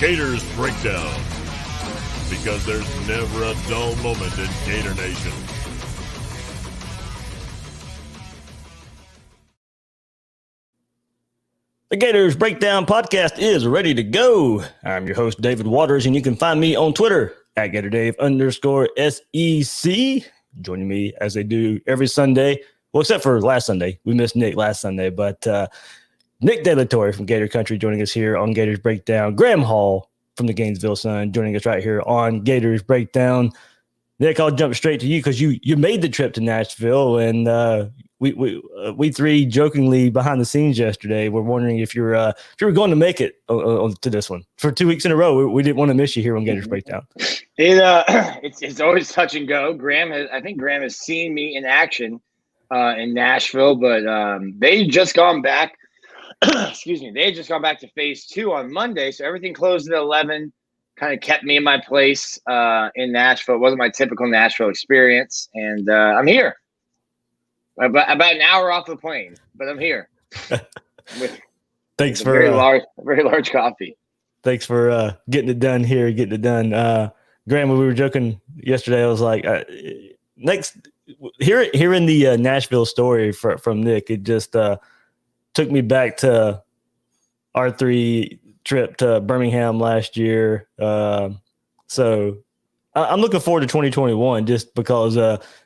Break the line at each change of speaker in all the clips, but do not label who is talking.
Gators Breakdown, because there's never a dull moment in Gator Nation.
The Gators Breakdown podcast is ready to go. I'm your host, David Waters, and you can find me on Twitter at GatorDave_SEC. Joining me as they do every Sunday. Well, except for last Sunday. We missed Nick last Sunday, but Nick De La Torre from Gator Country joining us here on Gators Breakdown. Graham Hall from the Gainesville Sun joining us right here on Gators Breakdown. Nick, I'll jump straight to you because you made the trip to Nashville, and we three jokingly behind the scenes yesterday were wondering if you were going to make it to this one for 2 weeks in a row. We didn't want to miss you here on Gators Breakdown.
It's always touch and go. I think Graham has seen me in action in Nashville, but they just gone back. Excuse me. They had just gone back to phase 2 on Monday, so everything closed at 11. Kind of kept me in my place in Nashville. It wasn't my typical Nashville experience, and I'm here. About an hour off the plane, but I'm here.
Thanks
for
a
very large coffee.
Thanks for getting it done here. Graham, when we were joking yesterday, I was like, next hearing the Nashville story from Nick, it just took me back to our 3 trip to Birmingham last year. So I'm looking forward to 2021 just because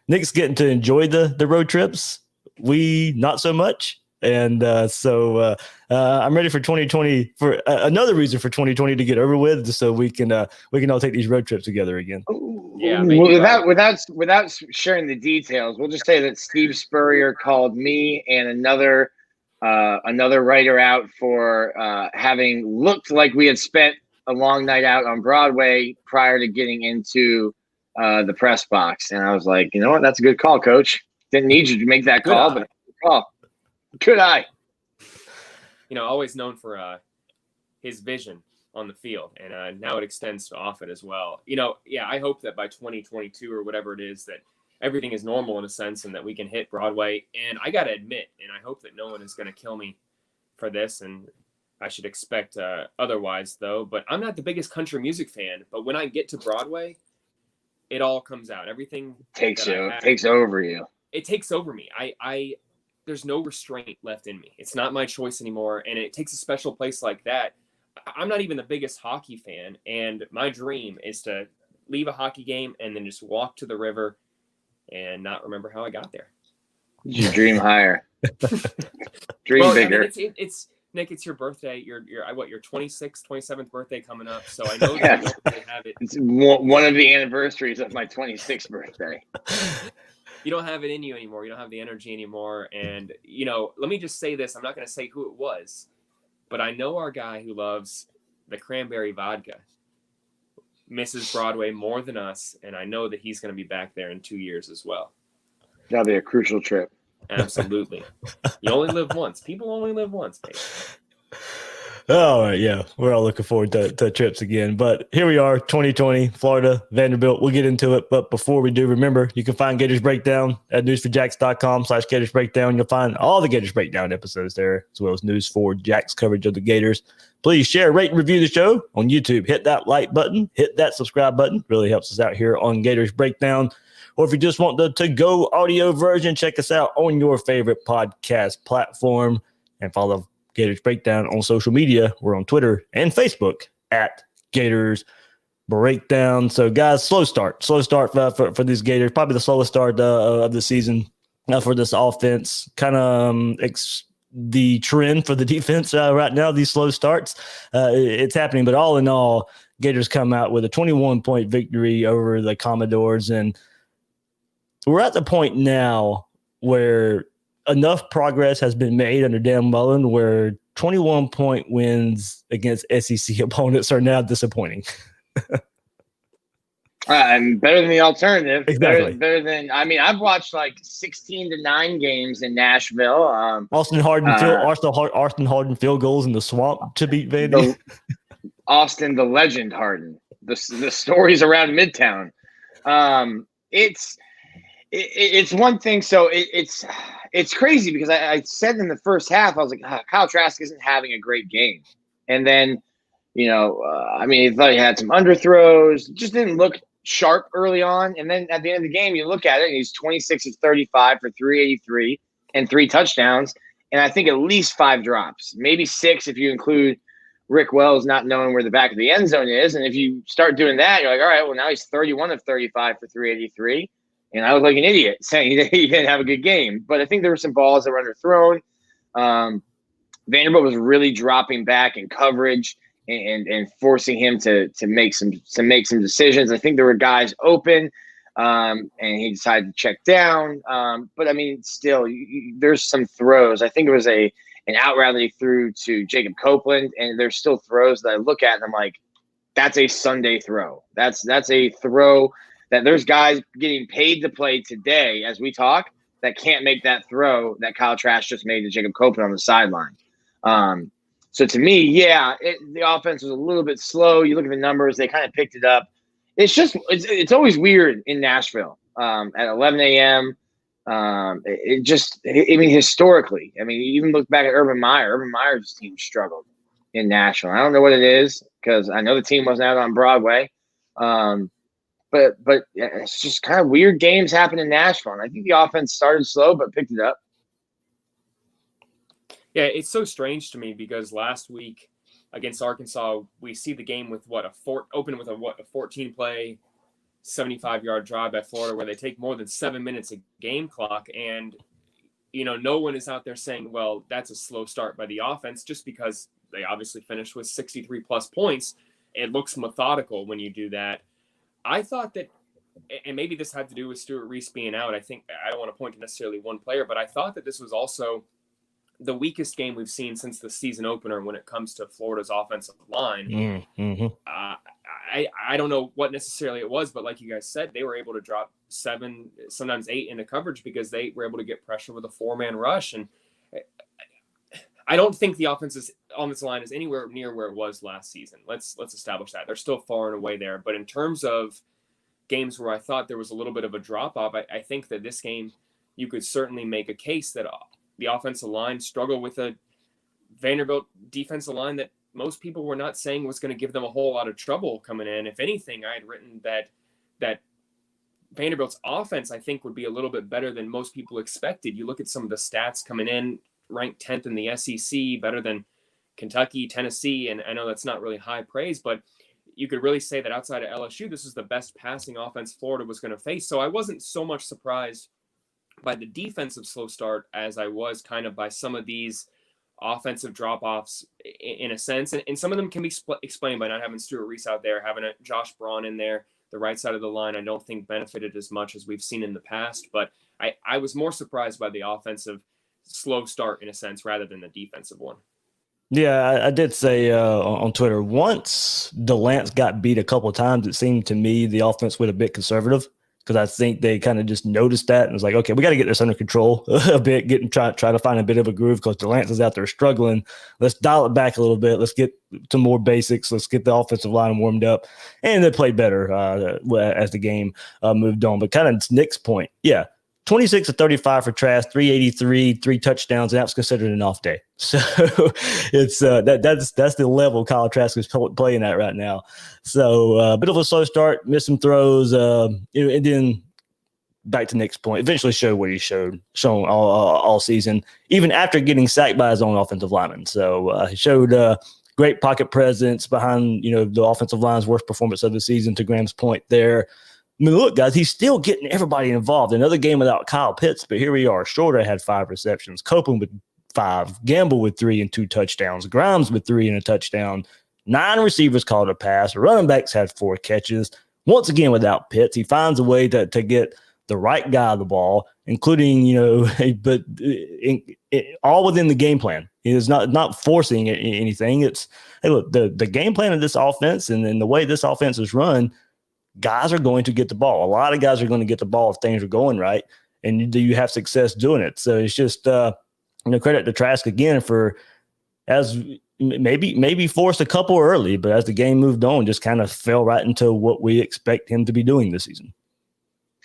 Nick's getting to enjoy the road trips. We not so much. And so I'm ready for 2020 for another reason for 2020 to get over with, just so we can all take these road trips together again.
Yeah. Well, without sharing the details, we'll just say that Steve Spurrier called me and another writer out for having looked like we had spent a long night out on Broadway prior to getting into the press box. And I was like, you know what? That's a good call, Coach. Didn't need you to make that call, but good call. Good eye.
Always known for his vision on the field, and now it extends to off it as well. I hope that by 2022 or whatever it is that everything is normal in a sense and that we can hit Broadway. And I got to admit, and I hope that no one is going to kill me for this, and I should expect otherwise though, but I'm not the biggest country music fan, but when I get to Broadway, it all comes out. Everything
takes over you.
It takes over me. There's no restraint left in me. It's not my choice anymore. And it takes a special place like that. I'm not even the biggest hockey fan. And my dream is to leave a hockey game and then just walk to the river and not remember how I got there.
You dream higher. Dream bigger.
It's Nick, it's your birthday. Your 26th, 27th birthday coming up. So I know that you don't really have it.
It's one of the anniversaries of my 26th birthday.
You don't have it in you anymore. You don't have the energy anymore. And, let me just say this. I'm not going to say who it was, but I know our guy who loves the cranberry vodka misses Broadway more than us. And I know that he's going to be back there in 2 years as well.
That'll be a crucial trip.
Absolutely. You only live once. People only live once, baby.
Oh, yeah. We're all looking forward to trips again. But here we are, 2020, Florida, Vanderbilt. We'll get into it. But before we do, remember, you can find Gators Breakdown at news4jacks.com/Gators Breakdown. You'll find all the Gators Breakdown episodes there, as well as News 4 Jacks coverage of the Gators. Please share, rate, and review the show on YouTube. Hit that like button. Hit that subscribe button. Really helps us out here on Gators Breakdown. Or if you just want the to-go audio version, check us out on your favorite podcast platform and follow Gators Breakdown on social media. We're on Twitter and Facebook at Gators Breakdown. So, guys, slow start for these Gators. Probably the slowest start of the season for this offense. Kind of the trend for the defense right now, these slow starts. It's happening, but all in all, Gators come out with a 21-point victory over the Commodores, and we're at the point now where enough progress has been made under Dan Mullen where 21-point wins against SEC opponents are now disappointing.
And better than the alternative.
Exactly.
Better than, I've watched like 16-9 games in Nashville.
Austin Harden field goals in the swamp to beat Vandy.
Austin, the legend Harden. The stories around Midtown. It's one thing. So it's crazy because I said in the first half, I was like, Kyle Trask isn't having a great game. And then, I mean, he thought he had some underthrows, just didn't look sharp early on. And then at the end of the game, you look at it, and he's 26 of 35 for 383 and 3 touchdowns. And I think at least 5 drops, maybe 6 if you include Rick Wells not knowing where the back of the end zone is. And if you start doing that, you're like, all right, well, now he's 31 of 35 for 383. And I was like an idiot saying he didn't have a good game. But I think there were some balls that were underthrown. Vanderbilt was really dropping back in coverage and forcing him to make some decisions. I think there were guys open, and he decided to check down. But I mean, still, there's some throws. I think it was an out route that he threw to Jacob Copeland, and there's still throws that I look at and I'm like, that's a Sunday throw. That's a throw that there's guys getting paid to play today as we talk that can't make that throw that Kyle Trask just made to Jacob Copeland on the sideline. So to me, yeah, the offense was a little bit slow. You look at the numbers; they kind of picked it up. It's always weird in Nashville at 11 a.m. Historically, I mean, you even look back at Urban Meyer. Urban Meyer's team struggled in Nashville. I don't know what it is because I know the team wasn't out on Broadway. But it's just kind of weird games happen in Nashville. And I think the offense started slow but picked it up.
Yeah, it's so strange to me because last week against Arkansas, we see the game with a 14-play, 75-yard drive by Florida where they take more than 7 minutes a game clock. And, no one is out there saying, well, that's a slow start by the offense just because they obviously finished with 63-plus points. It looks methodical when you do that. I thought that, and maybe this had to do with Stuart Reese being out. I don't want to point to necessarily one player, but I thought that this was also the weakest game we've seen since the season opener when it comes to Florida's offensive line.
Mm-hmm.
I don't know what necessarily it was, but like you guys said, they were able to drop 7, sometimes 8 into coverage because they were able to get pressure with a 4-man rush. And I don't think the offensive line is anywhere near where it was last season. Let's establish that. They're still far and away there. But in terms of games where I thought there was a little bit of a drop-off, I think that this game you could certainly make a case that the offensive line struggled with a Vanderbilt defensive line that most people were not saying was going to give them a whole lot of trouble coming in. If anything, I had written that Vanderbilt's offense, I think, would be a little bit better than most people expected. You look at some of the stats coming in, ranked 10th in the SEC, better than Kentucky, Tennessee, and I know that's not really high praise, but you could really say that outside of LSU, this is the best passing offense Florida was going to face. So I wasn't so much surprised by the defensive slow start as I was kind of by some of these offensive drop-offs in a sense. And some of them can be explained by not having Stuart Reese out there, having a Josh Braun in there. The right side of the line I don't think benefited as much as we've seen in the past. But I was more surprised by the offensive slow start in a sense rather than the defensive one.
Yeah, I did say on Twitter, once DeLance got beat a couple of times, it seemed to me the offense went a bit conservative because I think they kind of just noticed that and was like, okay, we got to get this under control a bit, try to find a bit of a groove because DeLance is out there struggling. Let's dial it back a little bit. Let's get to more basics. Let's get the offensive line warmed up. And they played better as the game moved on. But kind of Nick's point, yeah, 26 of 35 for Trask, 383, 3 touchdowns, and that was considered an off day. So it's that's the level Kyle Trask is playing at right now. So a bit of a slow start, missed some throws, and then back to Nick's point, eventually showed what he shown all season, even after getting sacked by his own offensive lineman. So he showed great pocket presence behind the offensive line's worst performance of the season. To Graham's point there. I mean, look, guys, he's still getting everybody involved. Another game without Kyle Pitts, but here we are. Shorter had 5 receptions. Copeland with 5. Gamble with 3 and 2 touchdowns. Grimes with 3 and a touchdown. 9 receivers called a pass. Running backs had 4 catches. Once again, without Pitts, he finds a way to get the right guy the ball, including, but all within the game plan. He is not forcing anything. It's, hey, look, the game plan of this offense and the way this offense is run, guys are going to get the ball. A lot of guys are going to get the ball if things are going right, and do you have success doing it? So it's just credit to Trask again for as maybe forced a couple early, but as the game moved on, just kind of fell right into what we expect him to be doing this season.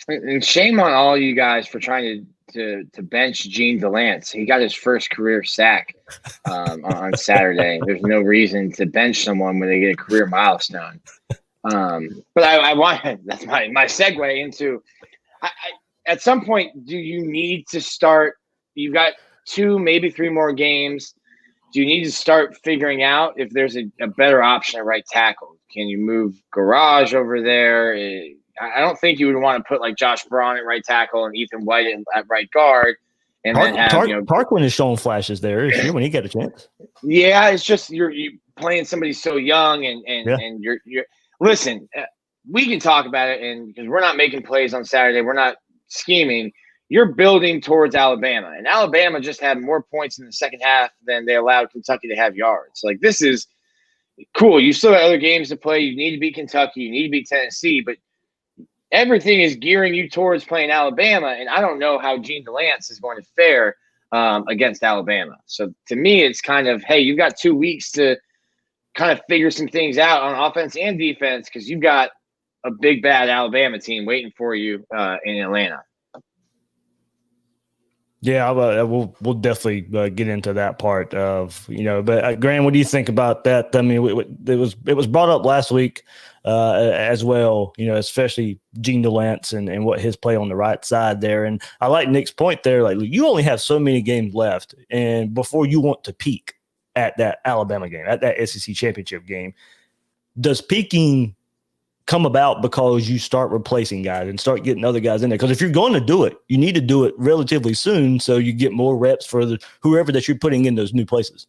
And shame on all you guys for trying to to bench Gene Delance. He got his first career sack on Saturday. There's no reason to bench someone when they get a career milestone. But I want that's my segue into. At some point, do you need to start? You've got 2, maybe 3 more games. Do you need to start figuring out if there's a better option at right tackle? Can you move Garage over there? I don't think you would want to put like Josh Braun at right tackle and Ethan White at right guard, and then have
Tarquin is showing flashes there this year when he got a chance.
Yeah, it's just you're playing somebody so young, and you're listen. We can talk about it, and because we're not making plays on Saturday, we're not scheming. You're building towards Alabama, and Alabama just had more points in the second half than they allowed Kentucky to have yards. Like, this is cool. You still have other games to play. You need to beat Kentucky. You need to beat Tennessee, but everything is gearing you towards playing Alabama, and I don't know how Gene Delance is going to fare against Alabama. So to me, it's kind of, hey, you've got 2 weeks to kind of figure some things out on offense and defense because you've got a big, bad Alabama team waiting for you in Atlanta.
Yeah, we'll definitely get into that part of, but Graham, what do you think about that? I mean, it was brought up last week as well, especially Gene Delance and what his play on the right side there. And I like Nick's point there. Like, you only have so many games left, and before you want to peak at that Alabama game, at that SEC championship game, does peaking come about because you start replacing guys and start getting other guys in there? Because if you're going to do it, you need to do it relatively soon so you get more reps for whoever that you're putting in those new places.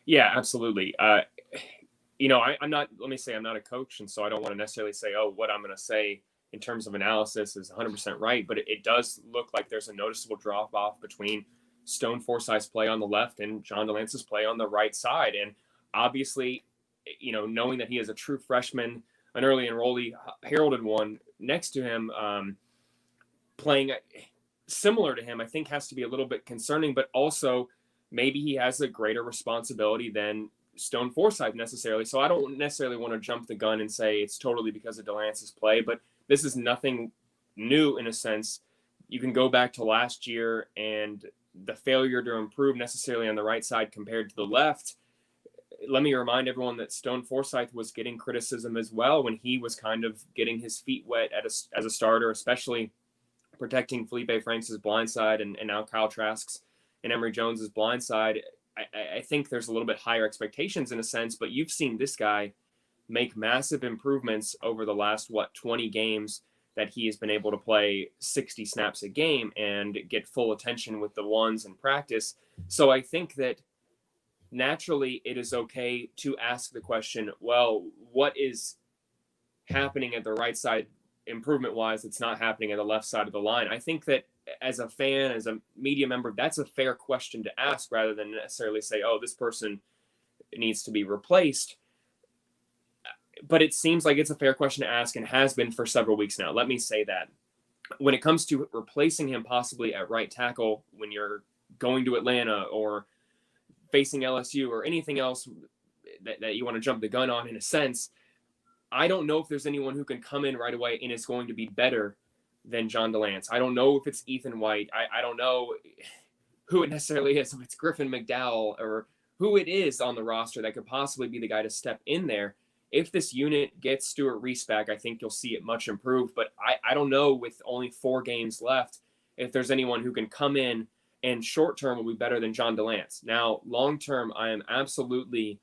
Yeah, absolutely. I'm not a coach, and so I don't want to necessarily say, what I'm going to say in terms of analysis is 100% right, but it does look like there's a noticeable drop off between Stone Forsythe's play on the left and John Delance's play on the right side. And obviously, knowing that he is a true freshman, an early enrollee, heralded one next to him, playing similar to him, I think has to be a little bit concerning, but also maybe he has a greater responsibility than Stone Forsythe necessarily. So I don't necessarily want to jump the gun and say it's totally because of Delance's play, but this is nothing new in a sense. You can go back to last year and the failure to improve necessarily on the right side compared to the left. Let me remind everyone that Stone Forsythe was getting criticism as well when he was kind of getting his feet wet as a starter, especially protecting Felipe Franks' blind side and now Kyle Trask's and Emory Jones's blind side. I think there's a little bit higher expectations in a sense, but you've seen this guy make massive improvements over the last, 20 games that he has been able to play 60 snaps a game and get full attention with the ones in practice. So I think that naturally it is okay to ask the question, well, what is happening at the right side improvement wise that's not happening at the left side of the line? I think that as a fan, as a media member, that's a fair question to ask rather than necessarily say, oh, this person needs to be replaced. But it seems like it's a fair question to ask and has been for several weeks now. Let me say that. When it comes to replacing him possibly at right tackle when you're going to Atlanta or facing LSU or anything else that you want to jump the gun on in a sense, I don't know if there's anyone who can come in right away and is going to be better than John Delance. I don't know if it's Ethan White. I don't know who it necessarily is, if it's Griffin McDowell or who it is on the roster that could possibly be the guy to step in there. If this unit gets Stuart Reese back, I think you'll see it much improved. But I don't know, with only 4 games left, if there's anyone who can come in and short-term will be better than John Delance. Now, long-term, I am absolutely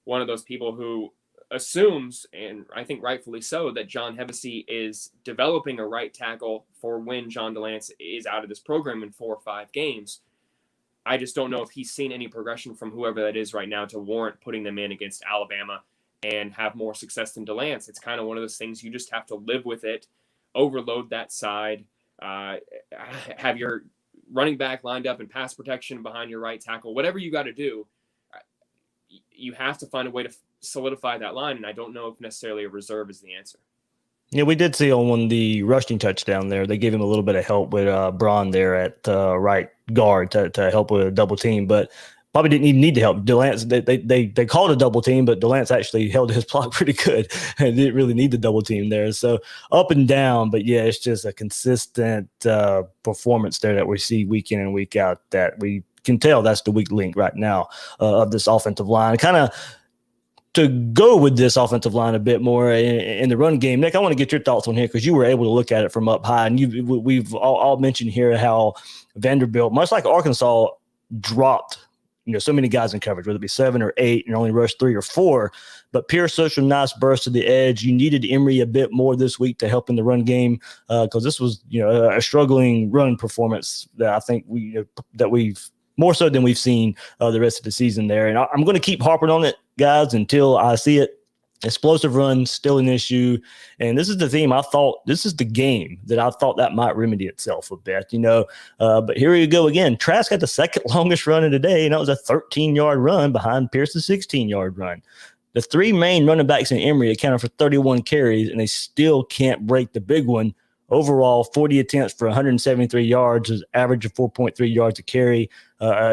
one of those people who assumes, and I think rightfully so, that John Hevesy is developing a right tackle for when John Delance is out of this program in 4 or 5 games. I just don't know if he's seen any progression from whoever that is right now to warrant putting them in against Alabama and have more success than Delance. It's kind of one of those things you just have to live with it, overload that side, have your running back lined up in pass protection behind your right tackle, whatever you got to do. You have to find a way to solidify that line, and I don't know if necessarily a reserve is the answer.
Yeah, we did see on the rushing touchdown there, they gave him a little bit of help with Braun there at right guard to help with a double team. But probably didn't even need to help. Delance, they called a double team, but Delance actually held his block pretty good and didn't really need the double team there. So up and down, but yeah, it's just a consistent performance there that we see week in and week out that we can tell that's the weak link right now of this offensive line. Kind of to go with this offensive line a bit more in the run game, Nick, I want to get your thoughts on here because you were able to look at it from up high, and we've all mentioned here how Vanderbilt, much like Arkansas, dropped so many guys in coverage, whether it be 7 or 8, and only rushed 3 or 4. But Pierce showed some nice burst to the edge. You needed Emory a bit more this week to help in the run game because this was a struggling run performance that I think we've more so than we've seen the rest of the season there. And I'm going to keep harping on it, guys, until I see it. Explosive runs, still an issue. And this is the theme. This is the game that I thought that might remedy itself a bit, But here you go again. Trask had the second longest run of the day, and that was a 13-yard run behind Pierce's 16-yard run. The 3 main running backs in Emory accounted for 31 carries, and they still can't break the big one. Overall, 40 attempts for 173 yards, is average of 4.3 yards a carry,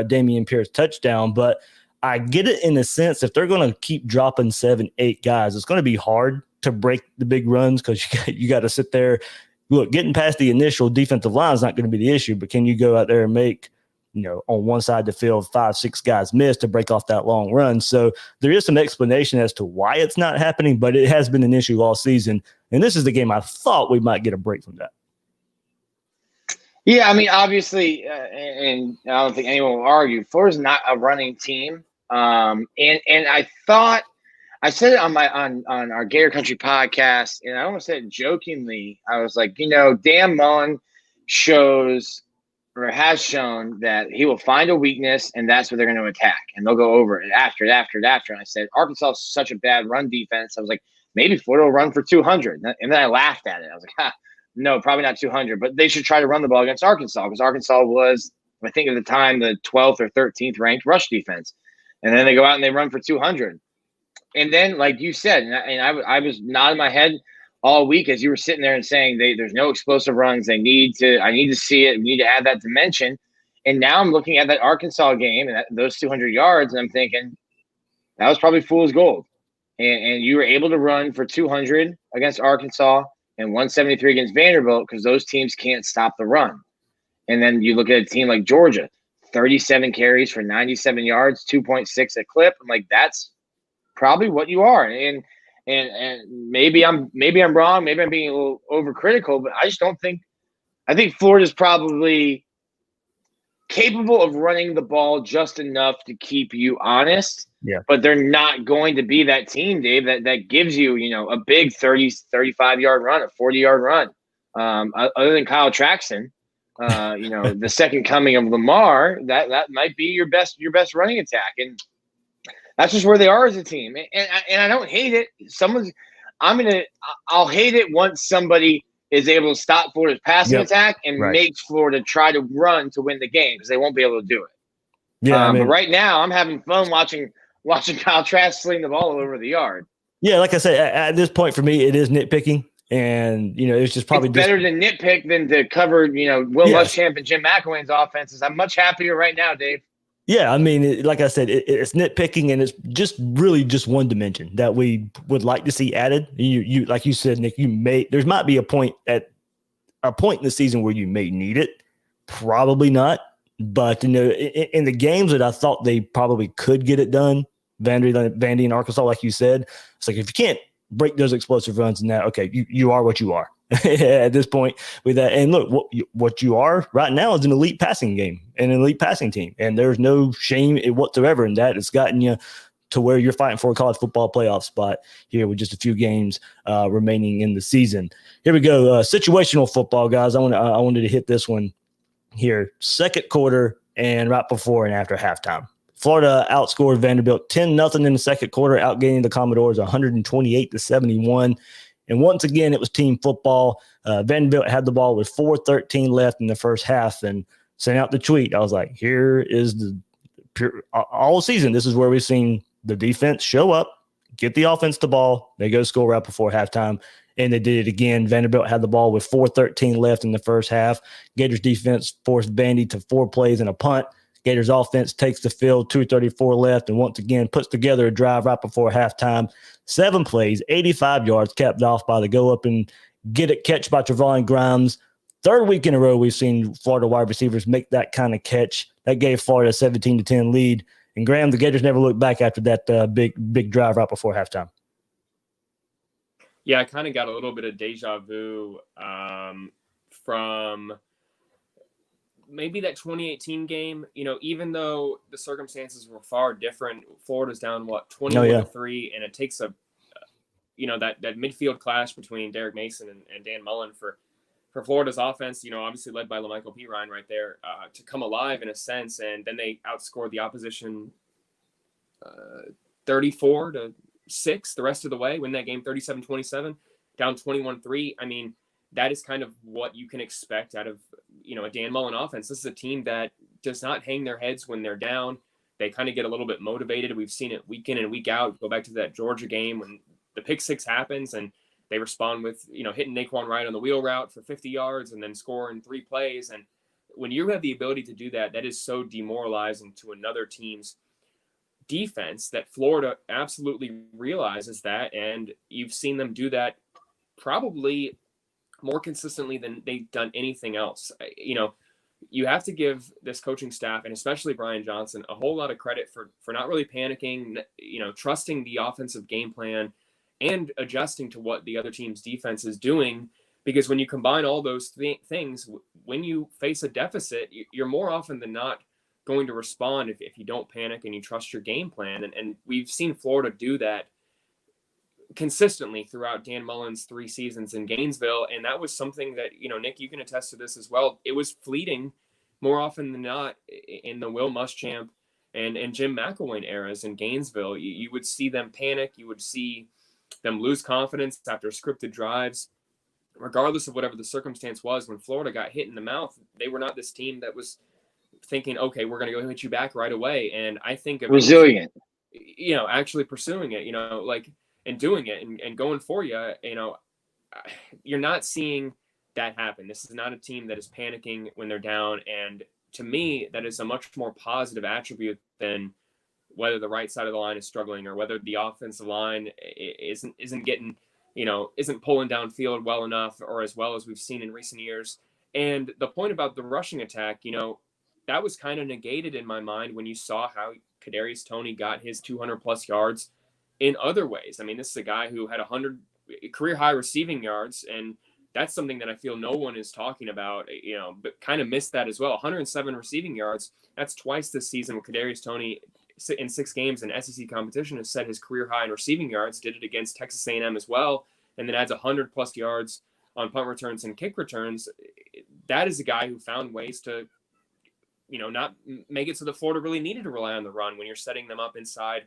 Damian Pierce touchdown. But I get it in a sense, if they're going to keep dropping 7, 8 guys, it's going to be hard to break the big runs because you got to sit there. Look, getting past the initial defensive line is not going to be the issue, but can you go out there and make, on one side of the field, 5, 6 guys miss to break off that long run? So there is some explanation as to why it's not happening, but it has been an issue all season. And this is the game I thought we might get a break from that.
Yeah, I mean, obviously, and I don't think anyone will argue, Florida's not a running team. And I thought I said it on our Gator Country podcast, and I almost said it jokingly. I was like, Dan Mullen has shown that he will find a weakness, and that's what they're going to attack, and they'll go over it after. And I said, Arkansas is such a bad run defense. I was like, maybe Florida will run for 200, and then I laughed at it. I was like, no, probably not 200, but they should try to run the ball against Arkansas because Arkansas was, I think at the time, the 12th or 13th ranked rush defense. And then they go out and they run for 200. And then, like you said, and I was nodding my head all week as you were sitting there and saying there's no explosive runs. I need to see it. We need to add that dimension. And now I'm looking at that Arkansas game and those 200 yards, and I'm thinking that was probably fool's gold. And you were able to run for 200 against Arkansas and 173 against Vanderbilt because those teams can't stop the run. And then you look at a team like Georgia, 37 carries for 97 yards, 2.6 a clip. I'm like, that's probably what you are. And maybe I'm wrong. Maybe I'm being a little overcritical, but I just don't think – I think Florida's probably capable of running the ball just enough to keep you honest.
Yeah.
But they're not going to be that team, Dave, that gives you, a big 30, 35-yard run, a 40-yard run. Other than Kyle Traxton. The second coming of Lamar, that might be your best running attack, and that's just where they are as a team. And I don't hate it. I'll hate it once somebody is able to stop Florida's passing attack and makes Florida try to run to win the game because they won't be able to do it. Yeah, but right now I'm having fun watching Kyle Trask sling the ball all over the yard.
Yeah, like I said, at this point for me, it is nitpicking. And, it's just probably
better to nitpick than to cover, Will Muschamp and Jim McElwain's offenses. I'm much happier right now, Dave. Yeah, I
mean, like I said, it's nitpicking, and it's just really just one dimension that we would like to see added. You like you said, Nick, there might be a point in the season where you may need it. Probably not. But, in the games that I thought they probably could get it done, Vandy and Arkansas, like you said, it's like if you can't break those explosive runs and that, okay, you are what you are at this point with that. And look, what you are right now is an elite passing game and an elite passing team. And there's no shame whatsoever in that. It's gotten you to where you're fighting for a college football playoff spot here with just a few games remaining in the season. Here we go. Situational football, guys. I wanted to hit this one here. Second quarter and right before and after halftime. Florida outscored Vanderbilt 10-0 in the second quarter, outgaining the Commodores 128-71. And once again, it was team football. Vanderbilt had the ball with 4:13 left in the first half and sent out the tweet. I was like, here is all season. This is where we've seen the defense show up, get the offense the ball. They go score right before halftime. And they did it again. Vanderbilt had the ball with 4:13 left in the first half. Gators defense forced Vandy to 4 plays and a punt. Gators offense takes the field, 2:34 left, and once again puts together a drive right before halftime. 7 plays, 85 yards, capped off by the go up and get it catch by Trevon Grimes. 3rd week in a row we've seen Florida wide receivers make that kind of catch. That gave Florida a 17-10 lead. And Graham, the Gators never looked back after that big drive right before halftime.
Yeah, I kind of got a little bit of deja vu from maybe that 2018 game. Even though the circumstances were far different, Florida's down 21-3, and it takes that midfield clash between Derek Mason and Dan Mullen for Florida's offense, obviously led by LaMichael Pirine right there, to come alive in a sense. And then they outscored the opposition 34-6 the rest of the way, win that game 37-27, down 21-3. I mean, that is kind of what you can expect out of, a Dan Mullen offense. This is a team that does not hang their heads when they're down. They kind of get a little bit motivated. We've seen it week in and week out. Go back to that Georgia game when the pick six happens and they respond with, hitting Naquan Wright on the wheel route for 50 yards and then score in 3 plays. And when you have the ability to do that, that is so demoralizing to another team's defense that Florida absolutely realizes that. And you've seen them do that probably more consistently than they've done anything else. You have to give this coaching staff, and especially Brian Johnson, a whole lot of credit for not really panicking, trusting the offensive game plan and adjusting to what the other team's defense is doing. Because when you combine all those things, when you face a deficit, you're more often than not going to respond if you don't panic and you trust your game plan. And we've seen Florida do that consistently throughout Dan Mullen's 3 seasons in Gainesville. And that was something that, Nick, you can attest to this as well. It was fleeting more often than not in the Will Muschamp and Jim McElwain eras in Gainesville. You would see them panic. You would see them lose confidence after scripted drives, regardless of whatever the circumstance was. When Florida got hit in the mouth, they were not this team that was thinking, okay, we're going to go hit you back right away. And I think of
resilient,
actually pursuing it, and doing it and going for you, you're not seeing that happen. This is not a team that is panicking when they're down. And to me, that is a much more positive attribute than whether the right side of the line is struggling or whether the offensive line isn't getting, isn't pulling downfield well enough or as well as we've seen in recent years. And the point about the rushing attack, that was kind of negated in my mind when you saw how Kadarius Toney got his 200+ yards in other ways. I mean, this is a guy who had 100 career high receiving yards, and that's something that I feel no one is talking about, but kind of missed that as well. 107 receiving yards. That's twice this season with Kadarius Toney in 6 games in SEC competition has set his career high in receiving yards, did it against Texas A&M as well, and then adds 100+ yards on punt returns and kick returns. That is a guy who found ways to, not make it so that Florida really needed to rely on the run when you're setting them up inside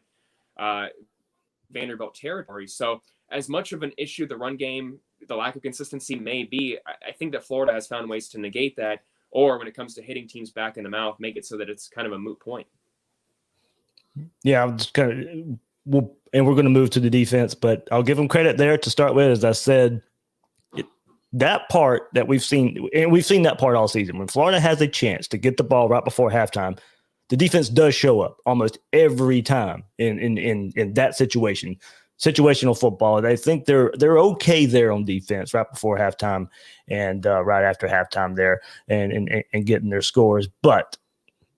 Vanderbilt territory. So as much of an issue the run game, the lack of consistency may be, I think that Florida has found ways to negate that, or when it comes to hitting teams back in the mouth, make it so that it's kind of a moot point.
Yeah, I'm just kind of, and we're going to move to the defense, but I'll give them credit there to start with. As I said, that part that we've seen, and we've seen that part all season, when Florida has a chance to get the ball right before halftime, the defense does show up almost every time in that situation. Situational football. I think they're okay there on defense right before halftime and right after halftime there and getting their scores. But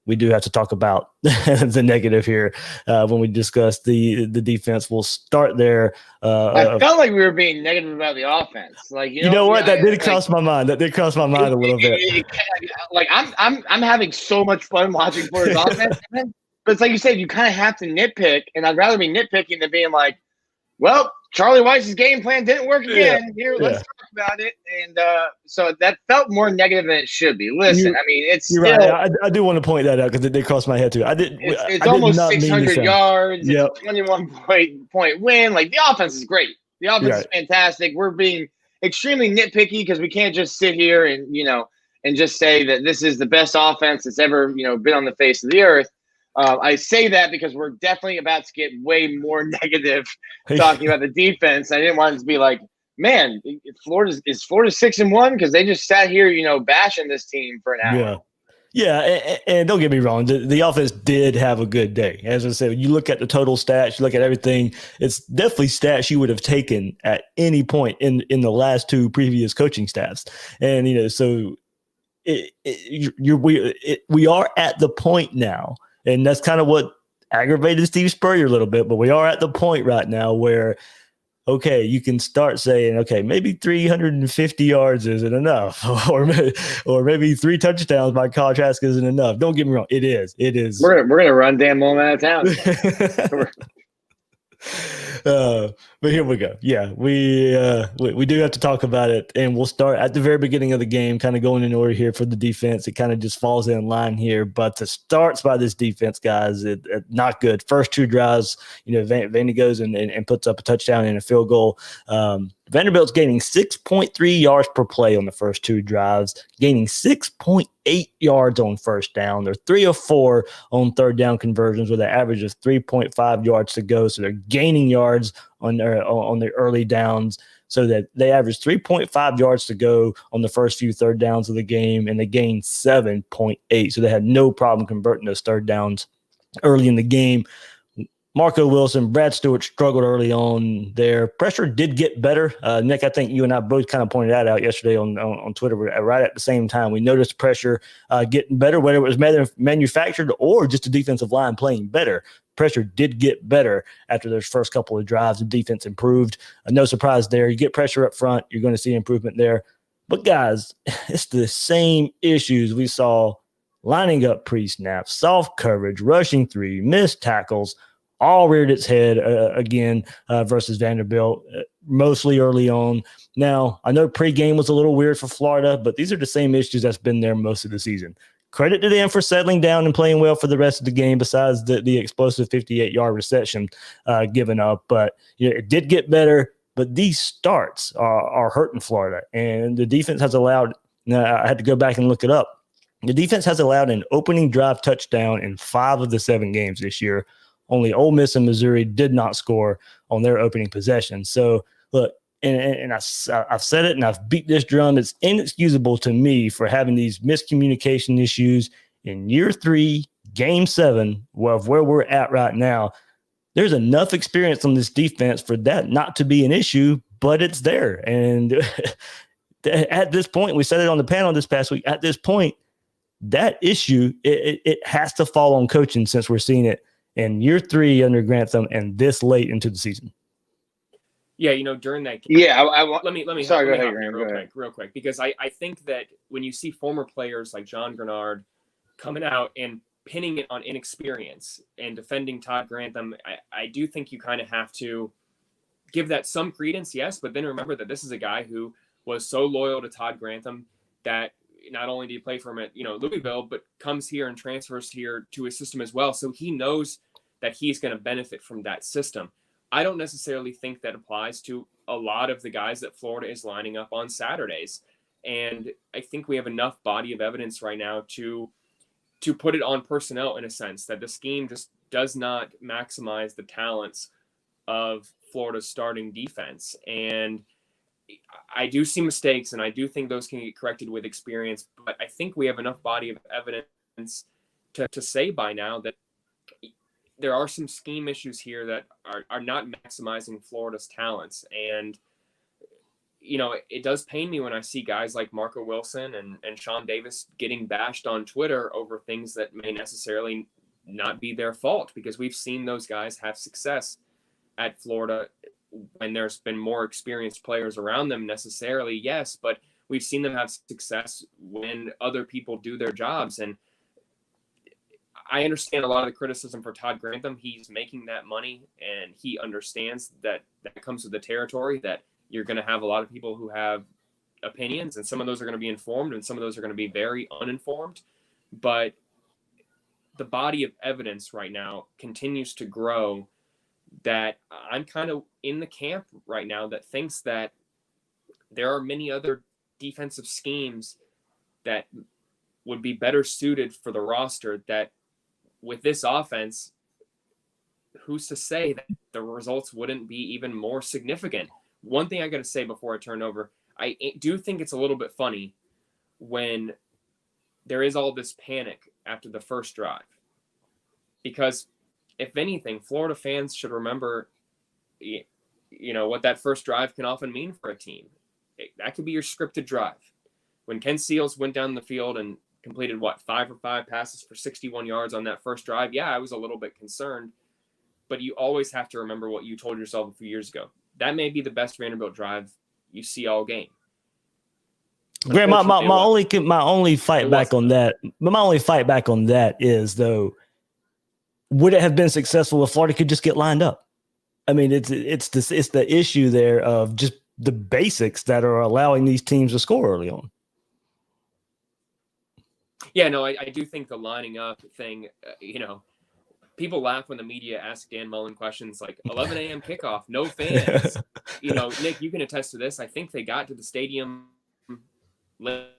we do have to talk about the negative here when we discuss the defense. We'll start there.
I felt like we were being negative about the offense. Like
you know what? That did cross my mind. That did cross my mind a little bit.
Like I'm having so much fun watching Florida's offense, but it's like you said, you kind of have to nitpick, and I'd rather be nitpicking than being like, well, Charlie Weiss's game plan didn't work again. Let's talk about it. And so that felt more negative than it should be. Listen, I mean, it's
you're
still,
right. I do want to point that out because it did cross my head too.
It's almost 600 yards. Yep. It's a 21-point win. Like, the offense is great. The offense is fantastic. We're being extremely nitpicky because we can't just sit here and and just say that this is the best offense that's ever been on the face of the earth. I say that because we're definitely about to get way more negative talking about the defense. I didn't want it to be like, man, is Florida 6-1 because they just sat here, bashing this team for an hour.
Yeah, and don't get me wrong, the offense did have a good day. As I said, when you look at the total stats, you look at everything, it's definitely stats you would have taken at any point in the last two previous coaching staffs. And, so we are at the point now, and that's kind of what aggravated Steve Spurrier a little bit, but we are at the point right now where okay, you can start saying, okay, maybe 350 yards isn't enough, or maybe 3 touchdowns by Kyle Trask isn't enough. Don't get me wrong, it is. It is.
We're gonna run Dan Mullen out of town.
But here we go. Yeah, we do have to talk about it, and we'll start at the very beginning of the game, kind of going in order here for the defense. It kind of just falls in line here, but the starts by this defense, guys, it not good. First 2 drives, Vandy goes and puts up a touchdown and a field goal. Vanderbilt's gaining 6.3 yards per play on the first 2 drives, gaining 6.8 yards on first down. They're 3 of 4 on third down conversions with an average of 3.5 yards to go. So they're gaining yards on their early downs, so that they average 3.5 yards to go on the first few third downs of the game, and they gained 7.8. So they had no problem converting those third downs early in the game. Marco Wilson, Brad Stewart struggled early on there. Pressure did get better. Nick, I think you and I both kind of pointed that out yesterday on Twitter right at the same time. We noticed pressure getting better, whether it was manufactured or just the defensive line playing better. Pressure did get better after those first couple of drives. The defense improved. No surprise there. You get pressure up front, you're going to see improvement there. But, guys, it's the same issues we saw lining up pre-snap, soft coverage, rushing 3, missed tackles, all reared its head again versus Vanderbilt, mostly early on. Now, I know pregame was a little weird for Florida, but these are the same issues that's been there most of the season. Credit to them for settling down and playing well for the rest of the game, besides the explosive 58-yard reception given up. But it did get better, but these starts are hurting Florida. And the defense has allowed – I had to go back and look it up. The defense has allowed an opening drive touchdown in 5 of the 7 games this year. Only Ole Miss and Missouri did not score on their opening possession. So, look, and I've said it and I've beat this drum. It's inexcusable to me for having these miscommunication issues in year 3, game 7, of where we're at right now. There's enough experience on this defense for that not to be an issue, but it's there. And at this point, we said it on the panel this past week, at this point, that issue, it has to fall on coaching, since we're seeing it in year 3 under Grantham and this late into the season.
Yeah, during that game.
Yeah, I want.
Let me.
Sorry,
let me
go ahead,
hop in
Graham.
real quick, because I think that when you see former players like John Grenard coming out and pinning it on inexperience and defending Todd Grantham, I do think you kind of have to give that some credence, yes, but then remember that this is a guy who was so loyal to Todd Grantham that not only did he play for him at Louisville, but comes here and transfers here to his system as well. So he knows that he's going to benefit from that system. I don't necessarily think that applies to a lot of the guys that Florida is lining up on Saturdays. And I think we have enough body of evidence right now to put it on personnel, in a sense, that the scheme just does not maximize the talents of Florida's starting defense. And I do see mistakes, and I do think those can get corrected with experience, but I think we have enough body of evidence to say by now that there are some scheme issues here that are not maximizing Florida's talents. And, it does pain me when I see guys like Marco Wilson and Sean Davis getting bashed on Twitter over things that may necessarily not be their fault, because we've seen those guys have success at Florida when there's been more experienced players around them necessarily, yes, but we've seen them have success when other people do their jobs. And I understand a lot of the criticism for Todd Grantham. He's making that money, and he understands that comes with the territory, that you're going to have a lot of people who have opinions, and some of those are going to be informed and some of those are going to be very uninformed. But the body of evidence right now continues to grow that I'm kind of in the camp right now that thinks that there are many other defensive schemes that would be better suited for the roster, that with this offense, who's to say that the results wouldn't be even more significant? One thing I got to say before I turn over, I do think it's a little bit funny when there is all this panic after the first drive. Because if anything, Florida fans should remember, what that first drive can often mean for a team. That could be your scripted drive. When Ken Seals went down the field and completed 5 or 5 passes for 61 yards on that first drive, yeah, I was a little bit concerned. But you always have to remember what you told yourself a few years ago. That may be the best Vanderbilt drive you see all game.
Graham, my only fight back on that is, though, would it have been successful if Florida could just get lined up? I mean, it's the issue there of just the basics that are allowing these teams to score early on.
Yeah, no, I do think the lining up thing, people laugh when the media ask Dan Mullen questions like 11 a.m. kickoff, no fans. Nick, you can attest to this. I think they got to the stadium late.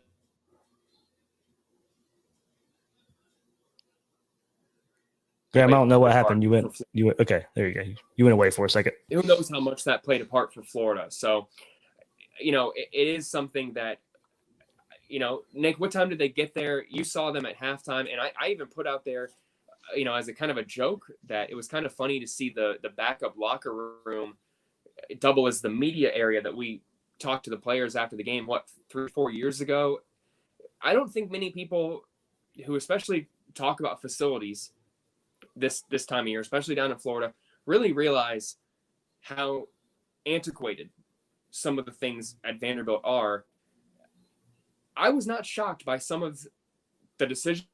Graham, I don't know what happened. You went. Okay, there you go. You went away for a second.
Who knows how much that played a part for Florida? So, it is something that, Nick, what time did they get there? You saw them at halftime, and I even put out there, as a kind of a joke, that it was kind of funny to see the backup locker room double as the media area that we talked to the players after the game, 3-4 years ago. I don't think many people who especially talk about facilities this time of year, especially down in Florida, really realize how antiquated some of the things at Vanderbilt are. I was not shocked by some of the decisions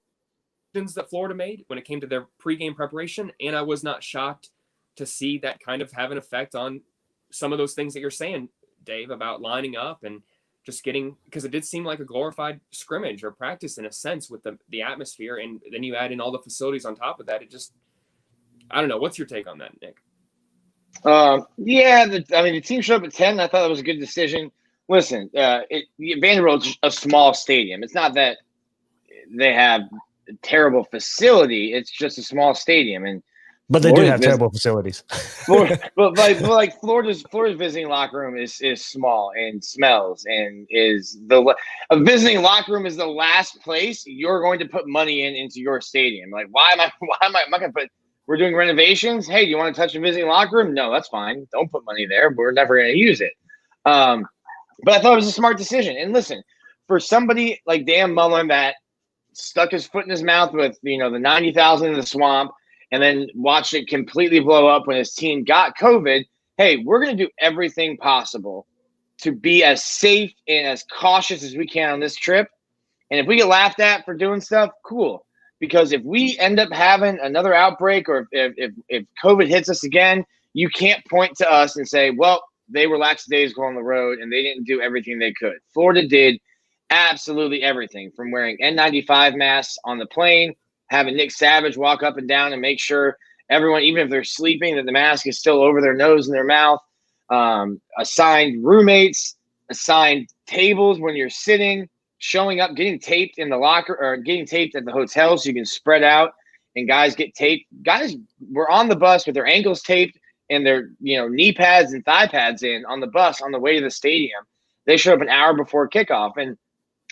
that Florida made when it came to their pregame preparation, and I was not shocked to see that kind of have an effect on some of those things that you're saying, Dave, about lining up and just getting, because it did seem like a glorified scrimmage or practice in a sense with the atmosphere, and then you add in all the facilities on top of that. It just, I don't know. What's your take on that, Nick?
The team showed up at 10. I thought that was a good decision. Listen, Vanderbilt's a small stadium. It's not that they have a terrible facility. It's just a small stadium,
but they do have terrible facilities.
Florida's visiting locker room is small and smells, and a visiting locker room is the last place you're going to put money into your stadium. Like, why am I going to put? We're doing renovations. Hey, do you want to touch a visiting locker room? No, that's fine. Don't put money there. We're never going to use it. But I thought it was a smart decision. And listen, for somebody like Dan Mullen that stuck his foot in his mouth with the 90,000 in the swamp, and then watched it completely blow up when his team got COVID, hey, we're going to do everything possible to be as safe and as cautious as we can on this trip. And if we get laughed at for doing stuff, cool. Because if we end up having another outbreak, or if COVID hits us again, you can't point to us and say, well, they were lackadaisical on the road and they didn't do everything they could. Florida did absolutely everything, from wearing N95 masks on the plane, having Nick Savage walk up and down and make sure everyone, even if they're sleeping, that the mask is still over their nose and their mouth, assigned roommates, assigned tables when you're sitting, showing up, getting taped in the locker, or getting taped at the hotel so you can spread out and guys get taped. Guys were on the bus with their ankles taped and their knee pads and thigh pads in on the bus on the way to the stadium. They showed up an hour before kickoff. And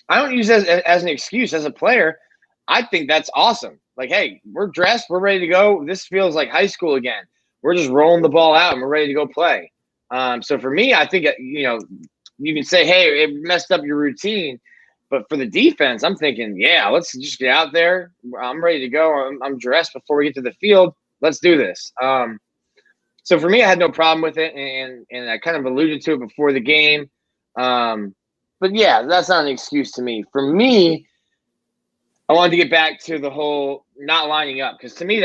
I don't use it as an excuse as a player. I think that's awesome. Like, hey, we're dressed. We're ready to go. This feels like high school again. We're just rolling the ball out and we're ready to go play. So for me, I think, you can say, hey, it messed up your routine. But for the defense, I'm thinking, yeah, let's just get out there. I'm ready to go. I'm dressed before we get to the field. Let's do this. So for me, I had no problem with it. And I kind of alluded to it before the game. But yeah, that's not an excuse to me. For me, I wanted to get back to the whole not lining up, because to me,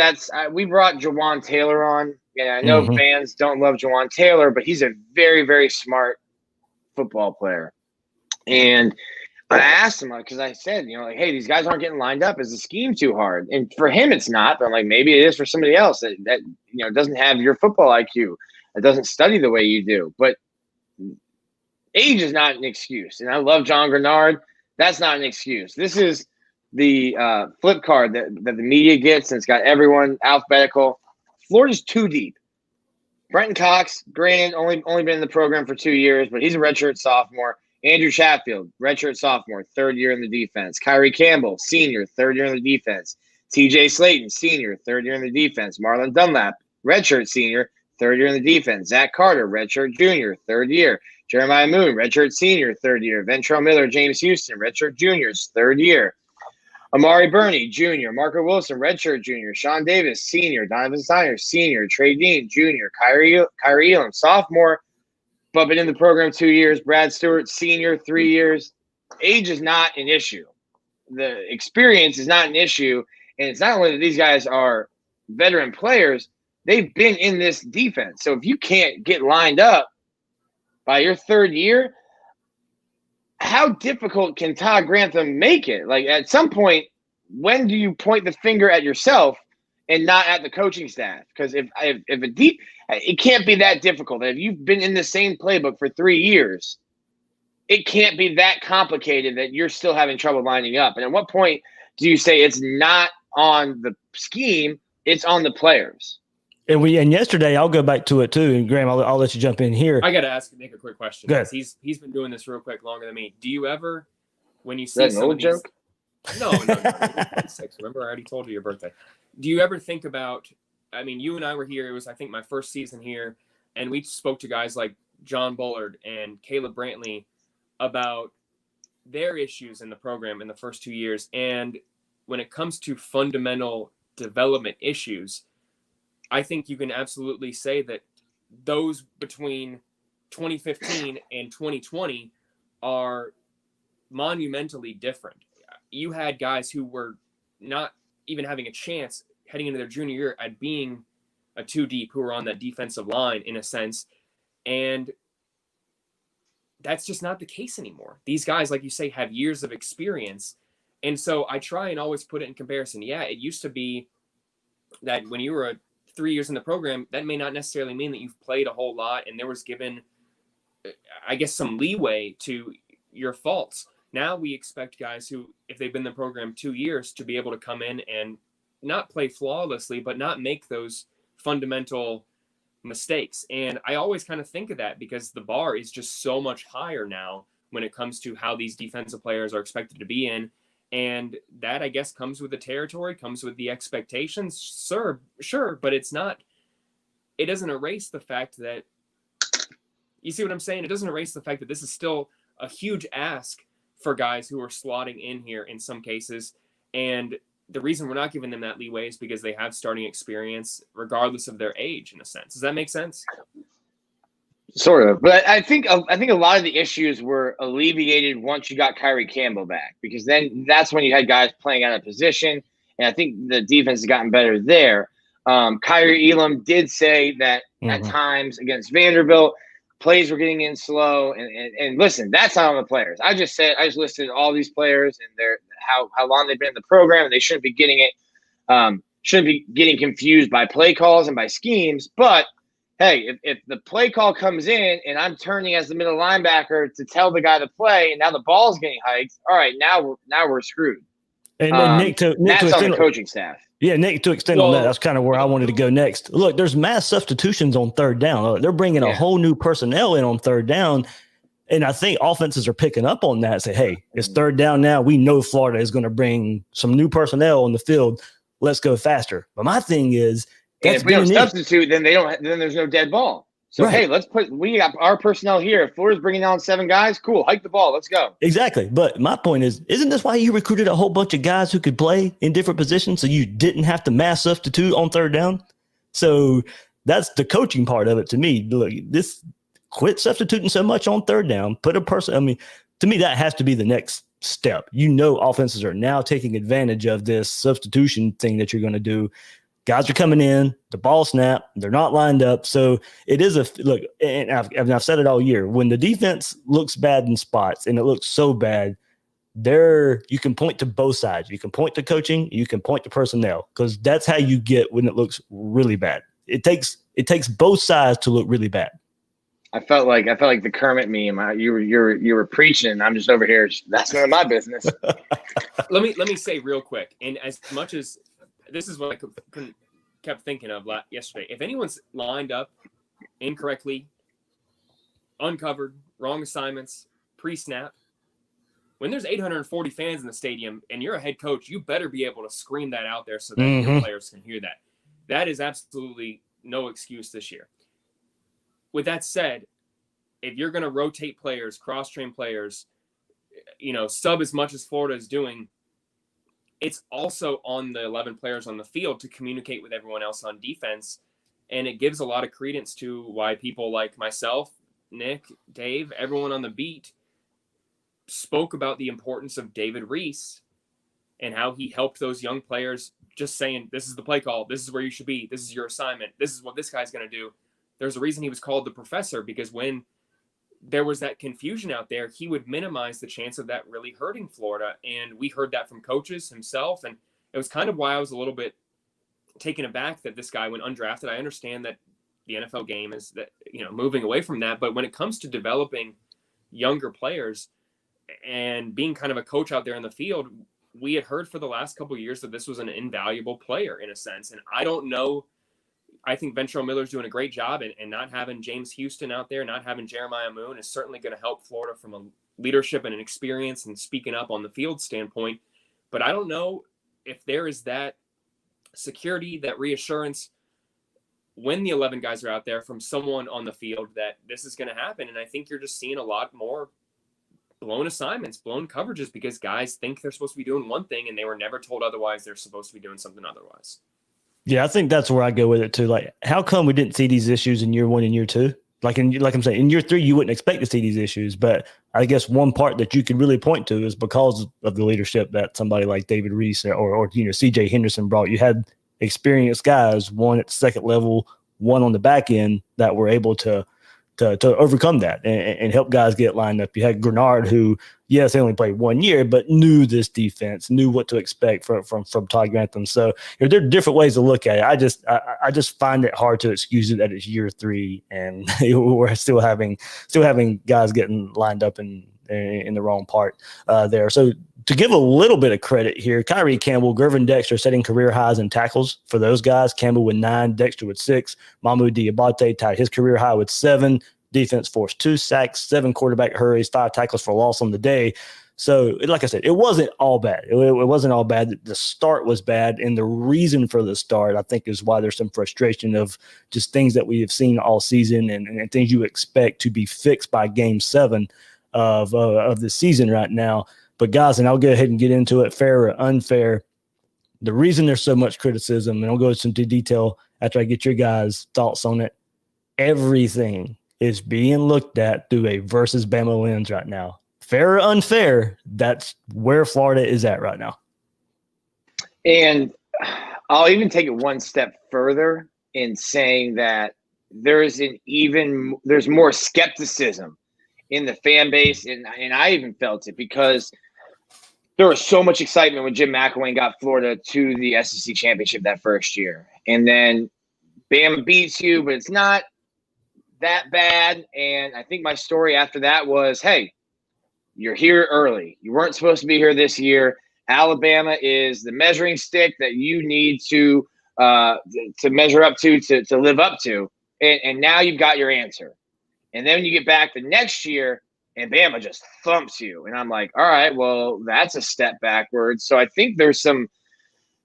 we brought Jawan Taylor on, and I know fans don't love Jawan Taylor, but he's a very, very smart football player. And I asked him, because I said, hey, these guys aren't getting lined up. Is the scheme too hard? And for him, it's not. But I'm like, maybe it is for somebody else that doesn't have your football IQ, that doesn't study the way you do. But age is not an excuse. And I love John Grenard. That's not an excuse. This is the flip card that the media gets, and it's got everyone alphabetical. Florida's too deep. Brenton Cox, granted, only been in the program for 2 years, but he's a redshirt sophomore. Andrew Chatfield, redshirt sophomore, third year in the defense. Kyrie Campbell, senior, third year in the defense. TJ Slayton, senior, third year in the defense. Marlon Dunlap, redshirt senior, third year in the defense. Zach Carter, redshirt junior, third year. Jeremiah Moon, redshirt senior, third year. Ventrell Miller, James Houston, redshirt juniors, third year. Amari Burney, junior. Marco Wilson, redshirt junior. Sean Davis, senior. Donovan Steiner, senior. Trey Dean, junior. Kyrie Elam, sophomore, but been in the program 2 years. Brad Stewart, senior, 3 years. Age is not an issue. The experience is not an issue. And it's not only that these guys are veteran players, they've been in this defense. So if you can't get lined up by your third year, how difficult can Todd Grantham make it? Like, at some point, when do you point the finger at yourself and not at the coaching staff? Because if it can't be that difficult. If you've been in the same playbook for 3 years, it can't be that complicated that you're still having trouble lining up. And at what point do you say it's not on the scheme, it's on the players?
And yesterday, I'll go back to it too. And Graham, I'll let you jump in here.
I got to ask Nick a quick question.
Go ahead.
He's been doing this real quick longer than me. Do you ever, when you
Is
see
that an
some
old
of these,
joke?
No. 26. Remember, I already told you your birthday. Do you ever think about? I mean, you and I were here. It was, I think, my first season here, and we spoke to guys like John Bullard and Caleb Brantley about their issues in the program in the first 2 years. And when it comes to fundamental development issues, I think you can absolutely say that those between 2015 and 2020 are monumentally different. You had guys who were not even having a chance heading into their junior year at being a 2 deep, who were on that defensive line in a sense. And that's just not the case anymore. These guys, like you say, have years of experience. And so I try and always put it in comparison. Yeah, it used to be that when you were 3 years in the program, that may not necessarily mean that you've played a whole lot and there was given, I guess, some leeway to your faults. Now we expect guys who, if they've been in the program 2 years, to be able to come in and not play flawlessly, but not make those fundamental mistakes. And I always kind of think of that because the bar is just so much higher now when it comes to how these defensive players are expected to be in. And that, I guess, comes with the territory, comes with the expectations. Sure, but it doesn't erase the fact that, you see what I'm saying? It doesn't erase the fact that this is still a huge ask for guys who are slotting in here in some cases. And the reason we're not giving them that leeway is because they have starting experience regardless of their age, in a sense. Does that make sense?
Sort of. But I think a lot of the issues were alleviated once you got Kyrie Campbell back, because then that's when you had guys playing out of position. And I think the defense has gotten better there. Kyrie Elam did say that at times against Vanderbilt, plays were getting in slow. And listen, that's not on the players. I just listed all these players and how long they've been in the program, and they shouldn't be getting confused by play calls and by schemes. But hey, if the play call comes in and I'm turning as the middle linebacker to tell the guy to play, and now the ball's getting hiked, all right, now we're screwed.
And Nick,
that's on the coaching staff.
Yeah, Nick, to extend on that, that's kind of where I wanted to go next. Look, there's mass substitutions on third down. They're bringing a whole new personnel in on third down. And I think offenses are picking up on that. Say, hey, it's third down now. We know Florida is going to bring some new personnel on the field. Let's go faster. But my thing is,
and if we don't substitute, then there's no dead ball. So, hey, we got our personnel here. If Florida's bringing down 7 guys, cool, hike the ball. Let's go.
Exactly. But my point is, isn't this why you recruited a whole bunch of guys who could play in different positions so you didn't have to mass substitute on third down? So that's the coaching part of it to me. Look, quit substituting so much on third down. Put a person. I mean, to me, that has to be the next step. Offenses are now taking advantage of this substitution thing that you're going to do. Guys are coming in, the ball snap, they're not lined up. So it is look, and I've said it all year. When the defense looks bad in spots, and it looks so bad, you can point to both sides. You can point to coaching, you can point to personnel, because that's how you get when it looks really bad. It takes both sides to look really bad.
I felt like the Kermit meme. You were preaching. I'm just over here. That's none of my business.
Let me say real quick, and as much as this is what I kept thinking of yesterday. If anyone's lined up incorrectly, uncovered, wrong assignments, pre-snap. When there's 840 fans in the stadium and you're a head coach, you better be able to scream that out there so that your players can hear that. That is absolutely no excuse this year. With that said, if you're going to rotate players, cross-train players, sub as much as Florida is doing, it's also on the 11 players on the field to communicate with everyone else on defense. And it gives a lot of credence to why people like myself, Nick, Dave, everyone on the beat spoke about the importance of David Reese and how he helped those young players, just saying, this is the play call. This is where you should be. This is your assignment. This is what this guy's going to do. There's a reason he was called the professor, because when there was that confusion out there, he would minimize the chance of that really hurting Florida. And we heard that from coaches himself. And it was kind of why I was a little bit taken aback that this guy went undrafted. I understand that the NFL game is that, moving away from that. But when it comes to developing younger players and being kind of a coach out there in the field, we had heard for the last couple of years that this was an invaluable player in a sense. And I don't know. I think Ventrell Miller's doing a great job, and not having James Houston out there, not having Jeremiah Moon is certainly going to help Florida from a leadership and an experience and speaking up on the field standpoint. But I don't know if there is that security, that reassurance when the 11 guys are out there from someone on the field that this is going to happen. And I think you're just seeing a lot more blown assignments, blown coverages, because guys think they're supposed to be doing one thing and they were never told otherwise. They're supposed to be doing something otherwise.
Yeah, I think that's where I go with it too. Like, how come we didn't see these issues in year 1 and year 2? Like I'm saying, in year 3, you wouldn't expect to see these issues. But I guess one part that you can really point to is because of the leadership that somebody like David Reese or CJ Henderson brought. You had experienced guys, one at the second level, one on the back end, that were able to overcome that and help guys get lined up. You had Grenard, who, yes, they only played 1 year, but knew this defense, knew what to expect from Todd Grantham. So there are different ways to look at it. I just find it hard to excuse it that it's year 3 and we're still having guys getting lined up in the wrong part there. So to give a little bit of credit here, Kyrie Campbell, Gervin Dexter setting career highs in tackles for those guys. Campbell with 9, Dexter with 6. Mahmoud Diabate tied his career high with 7. Defense forced 2 sacks, 7 quarterback hurries, 5 tackles for loss on the day. So, like I said, it wasn't all bad. It wasn't all bad. The start was bad, and the reason for the start, I think, is why there's some frustration of just things that we have seen all season and things you expect to be fixed by Game 7 of the season right now. But guys, and I'll go ahead and get into it, fair or unfair, the reason there's so much criticism, and I'll go into detail after I get your guys' thoughts on it, everything is being looked at through a versus Bama lens right now. Fair or unfair, that's where Florida is at right now.
And I'll even take it one step further in saying that there's more skepticism in the fan base, and I even felt it because there was so much excitement when Jim McElwain got Florida to the SEC championship that first year. And then Bama beats you, but it's not that bad. And I think my story after that was, hey, you're here early. You weren't supposed to be here this year. Alabama is the measuring stick that you need to measure up to live up to. And now you've got your answer. And then when you get back the next year and Bama just thumps you. And I'm like, all right, well, that's a step backwards. So I think there's some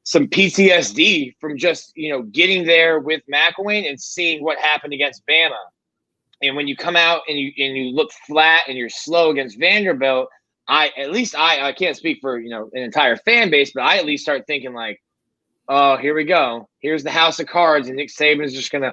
PTSD from just, getting there with McElwain and seeing what happened against Bama. And when you come out and you look flat and you're slow against Vanderbilt, I can't speak for, an entire fan base, but I at least start thinking like, oh, here we go. Here's the house of cards, and Nick Saban's just going to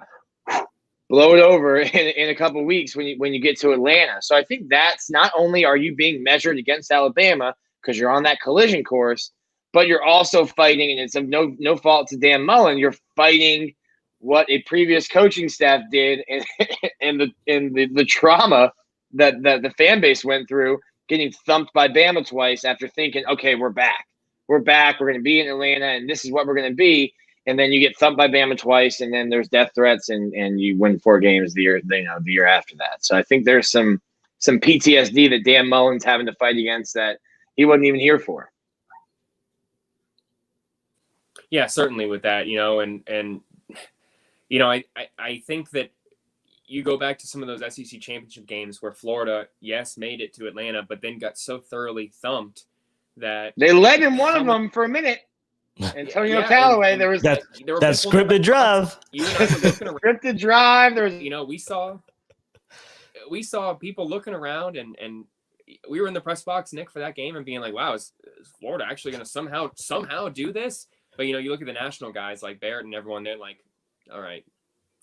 blow it over in a couple of weeks when you get to Atlanta. So I think that's not only are you being measured against Alabama because you're on that collision course, but you're also fighting, and it's no fault to Dan Mullen, you're fighting what a previous coaching staff did and the trauma that the fan base went through, getting thumped by Bama twice after thinking, okay, we're back. We're going to be in Atlanta, and this is what we're going to be. And then you get thumped by Bama twice, and then there's death threats, and you win 4 games the year after that. So I think there's some PTSD that Dan Mullen's having to fight against that he wasn't even here for.
Yeah, certainly with that, I think that you go back to some of those SEC championship games where Florida, yes, made it to Atlanta, but then got so thoroughly thumped that
they led in one of them for a minute. Antonio Callaway,
and
there was
that
there were
scripted drive.
You and I were looking around.
scripted drive. There was,
we saw people looking around, and we were in the press box, Nick, for that game, and being like, "Wow, is Florida actually going to somehow do this?" But you look at the national guys like Barrett and everyone, they're like, "All right,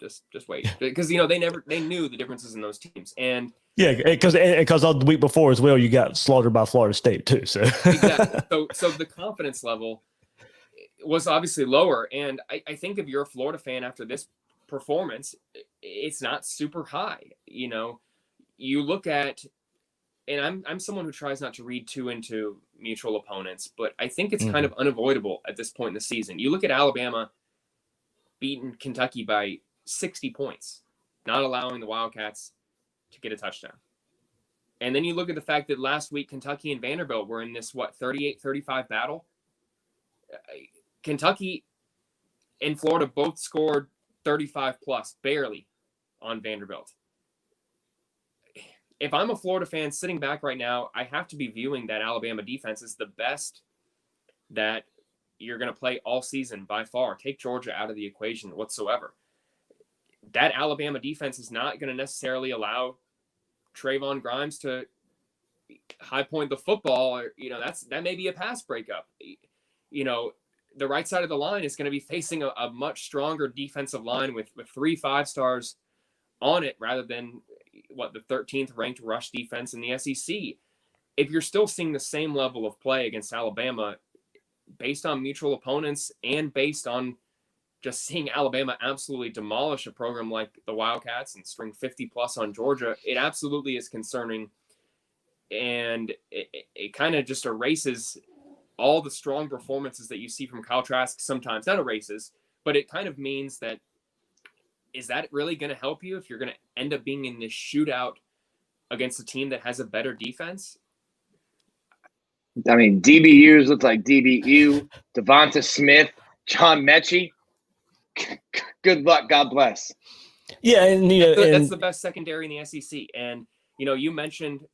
just wait," because they knew the differences in those teams, and
yeah, because the week before as well, you got slaughtered by Florida State too. So
exactly. So the confidence level was obviously lower, and I think if you're a Florida fan after this performance, it's not super high. You look at, and I'm someone who tries not to read too into mutual opponents, but I think it's kind of unavoidable at this point in the season. You look at Alabama beating Kentucky by 60 points, not allowing the Wildcats to get a touchdown. And then you look at the fact that last week Kentucky and Vanderbilt were in this 38-35 battle. Kentucky and Florida both scored 35 plus, barely, on Vanderbilt. If I'm a Florida fan sitting back right now, I have to be viewing that Alabama defense as the best that you're going to play all season by far. Take Georgia out of the equation whatsoever. That Alabama defense is not going to necessarily allow Trayvon Grimes to high point the football. Or, that may be a pass breakup. The right side of the line is going to be facing a much stronger defensive line with 3 5-stars on it rather than the 13th ranked rush defense in the SEC. If you're still seeing the same level of play against Alabama based on mutual opponents and based on just seeing Alabama absolutely demolish a program like the Wildcats and string 50 plus on Georgia, it absolutely is concerning. And it kind of just erases all the strong performances that you see from Kyle Trask sometimes. Not erases, but it kind of means that, is that really going to help you if you're going to end up being in this shootout against a team that has a better defense?
I mean, DBUs look like DBU, Devonta Smith, John Mechie. Good luck. God bless.
Yeah, and
that's the best secondary in the SEC. And you mentioned,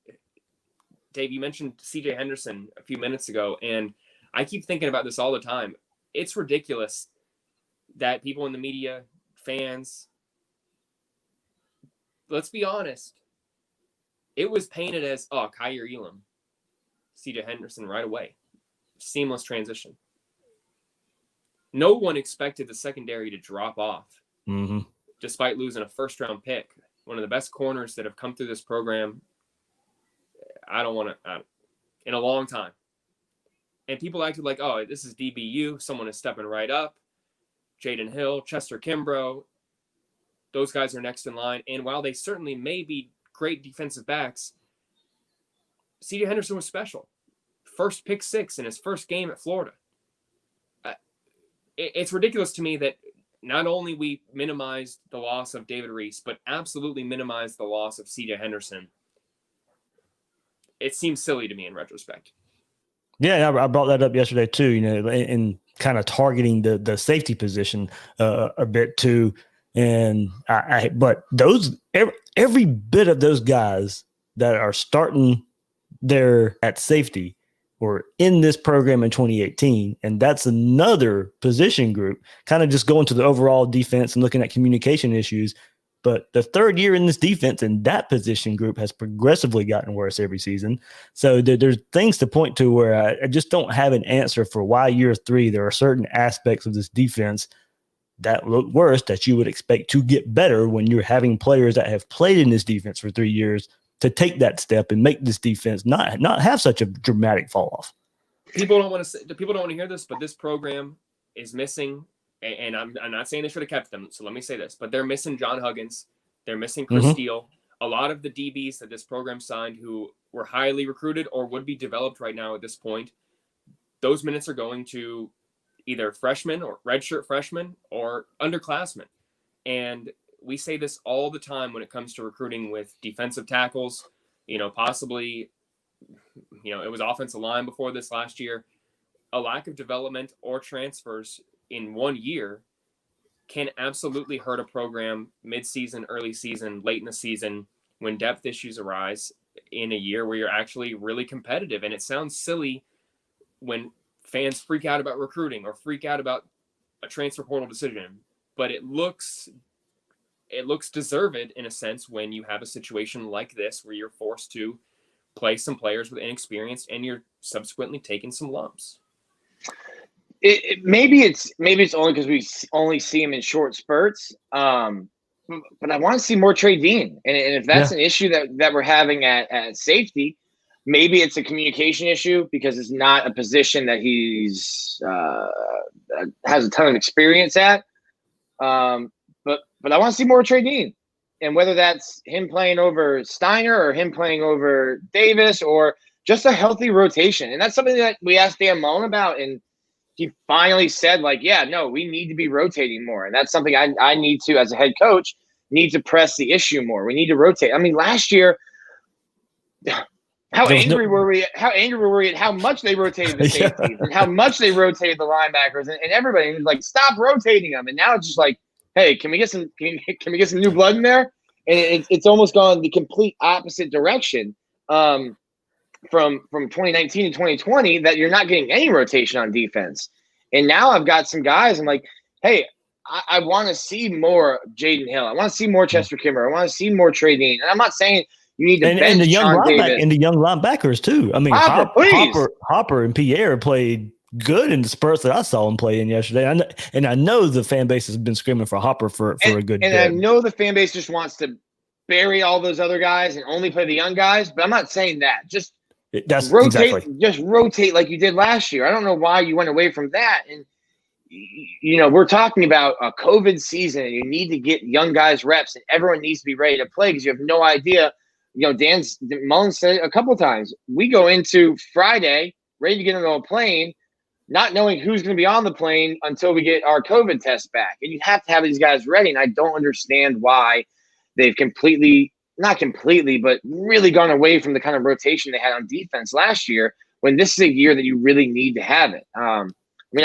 Dave, CJ Henderson a few minutes ago, and I keep thinking about this all the time. It's ridiculous that people in the media, fans, let's be honest, it was painted as, Kyer Elam, CJ Henderson right away. Seamless transition. No one expected the secondary to drop off, despite losing a first-round pick. One of the best corners that have come through this program, in a long time. And people acted like, this is DBU. Someone is stepping right up. Jaden Hill, Chester Kimbrough, those guys are next in line. And while they certainly may be great defensive backs, C.J. Henderson was special. First pick 6 in his first game at Florida. It's ridiculous to me that not only we minimized the loss of David Reese, but absolutely minimized the loss of C.J. Henderson. It seems silly to me in retrospect.
Yeah, I brought that up yesterday too, in kind of targeting the safety position a bit too. And but every bit of those guys that are starting there at safety were in this program in 2018. And that's another position group, kind of just going to the overall defense and looking at communication issues. But the third year in this defense and that position group has progressively gotten worse every season. So there's things to point to where I just don't have an answer for why year 3, there are certain aspects of this defense that look worse that you would expect to get better when you're having players that have played in this defense for 3 years to take that step and make this defense not have such a dramatic fall off.
People don't want to hear this, but this program is missing. And I'm not saying they should have kept them, so let me say this, but they're missing John Huggins. They're missing Chris Steele. A lot of the DBs that this program signed who were highly recruited or would be developed right now at this point, those minutes are going to either freshmen or redshirt freshmen or underclassmen. And we say this all the time when it comes to recruiting with defensive tackles, possibly, it was offensive line before this last year. A lack of development or transfers in 1 year can absolutely hurt a program mid-season, early season, late in the season when depth issues arise in a year where you're actually really competitive. And it sounds silly when fans freak out about recruiting or freak out about a transfer portal decision, but it looks deserved in a sense when you have a situation like this where you're forced to play some players with inexperience and you're subsequently taking some lumps.
Maybe it's only because we only see him in short spurts. But I want to see more Trey Dean, and if that's an issue that we're having at safety, maybe it's a communication issue because it's not a position that he's has a ton of experience at. But I want to see more Trey Dean, and whether that's him playing over Steiner or him playing over Davis or just a healthy rotation, and that's something that we asked Dan Mullen about, and he finally said, like, yeah, no, we need to be rotating more. And that's something I need to, as a head coach, need to press the issue more. We need to rotate. I mean, last year, how angry were we at how much they rotated the safeties and how much they rotated the linebackers and everybody. And like, stop rotating them. And now it's just like, hey, can we get some new blood in there? And it's almost gone the complete opposite direction. From 2019 to 2020 that you're not getting any rotation on defense. And now I've got some guys. I'm like, hey, I want to see more Jaden Hill. I want to see more Chester Kimmer. I want to see more Trey Dean. And I'm not saying you need to bench Sean Davis.
And the young linebackers too. I mean, Hopper and Pierre played good in the spurts that I saw him play in yesterday. I know the fan base has been screaming for Hopper for a good bit.
And I know the fan base just wants to bury all those other guys and only play the young guys, but I'm not saying that. Just rotate like you did last year. I don't know why you went away from that. And, we're talking about a COVID season and you need to get young guys reps and everyone needs to be ready to play because you have no idea. Dan Mullen said it a couple of times. We go into Friday ready to get into a plane, not knowing who's going to be on the plane until we get our COVID test back. And you have to have these guys ready. And I don't understand why they've not completely, but really gone away from the kind of rotation they had on defense last year when this is a year that you really need to have it. I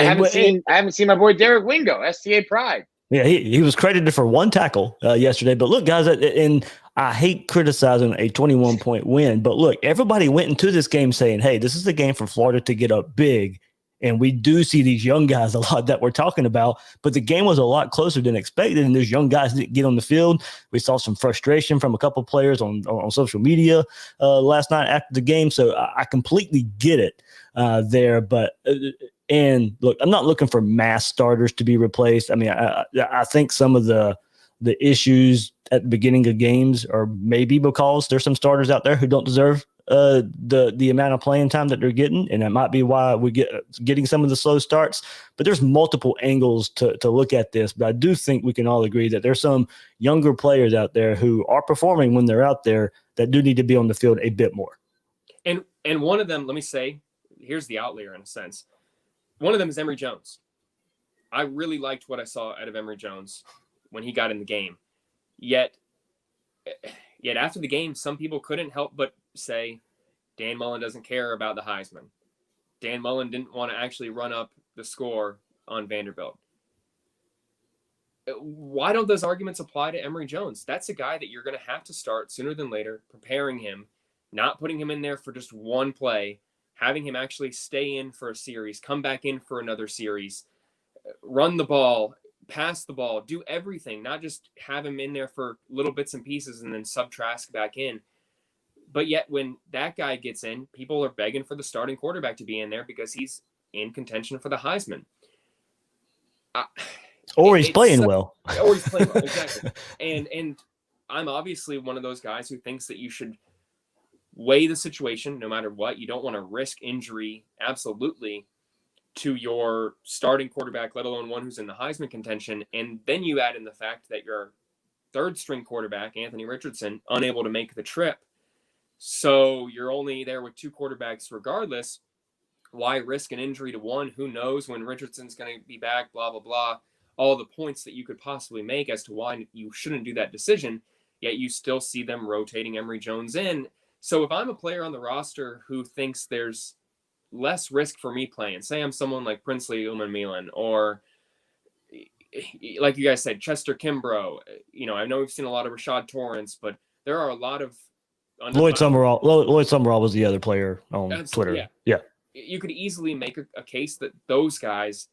haven't seen my boy Derek Wingo, STA Pride.
Yeah, he was credited for one tackle yesterday. But look, guys, and I hate criticizing a 21-point win, but look, everybody went into this game saying, hey, this is the game for Florida to get up big. And we do see these young guys a lot that we're talking about, but the game was a lot closer than expected. And those young guys didn't get on the field. We saw some frustration from a couple of players on social media last night after the game. So I completely get it there. But and look, I'm not looking for mass starters to be replaced. I mean, I think some of the issues at the beginning of games are maybe because there's some starters out there who don't deserve the amount of playing time that they're getting, and that might be why we getting some of the slow starts. But there's multiple angles to look at this. But I do think we can all agree that there's some younger players out there who are performing when they're out there that do need to be on the field a bit more.
And one of them, let me say, here's the outlier in a sense. One of them is Emory Jones. I really liked what I saw out of Emory Jones when he got in the game. Yet after the game, some people couldn't help but say Dan Mullen doesn't care about the Heisman. Dan Mullen didn't want to actually run up the score on Vanderbilt. Why don't those arguments apply to Emory Jones? That's a guy that you're going to have to start sooner than later, preparing him, not putting him in there for just one play, having him actually stay in for a series, come back in for another series, run the ball, pass the ball, do everything, not just have him in there for little bits and pieces and then sub Trask back in. But yet when that guy gets in, people are begging for the starting quarterback to be in there because he's in contention for the Heisman.
Or he's playing well.
Or he's playing well, exactly. And I'm obviously one of those guys who thinks that you should weigh the situation no matter what. You don't want to risk injury, absolutely, to your starting quarterback, let alone one who's in the Heisman contention. And then you add in the fact that your third string quarterback, Anthony Richardson, unable to make the trip. So you're only there with two quarterbacks regardless. Why risk an injury to one? Who knows when Richardson's going to be back, blah, blah, blah. All the points that you could possibly make as to why you shouldn't do that decision, yet you still see them rotating Emory Jones in. So if I'm a player on the roster who thinks there's less risk for me playing, say I'm someone like Princely Umanmielen, or like you guys said, Chester Kimbrough. I know we've seen a lot of Rashad Torrance, but there are a lot of
Lloyd Summerall. Lloyd Summerall was the other player on Twitter. Yeah.
You could easily make a case that those guys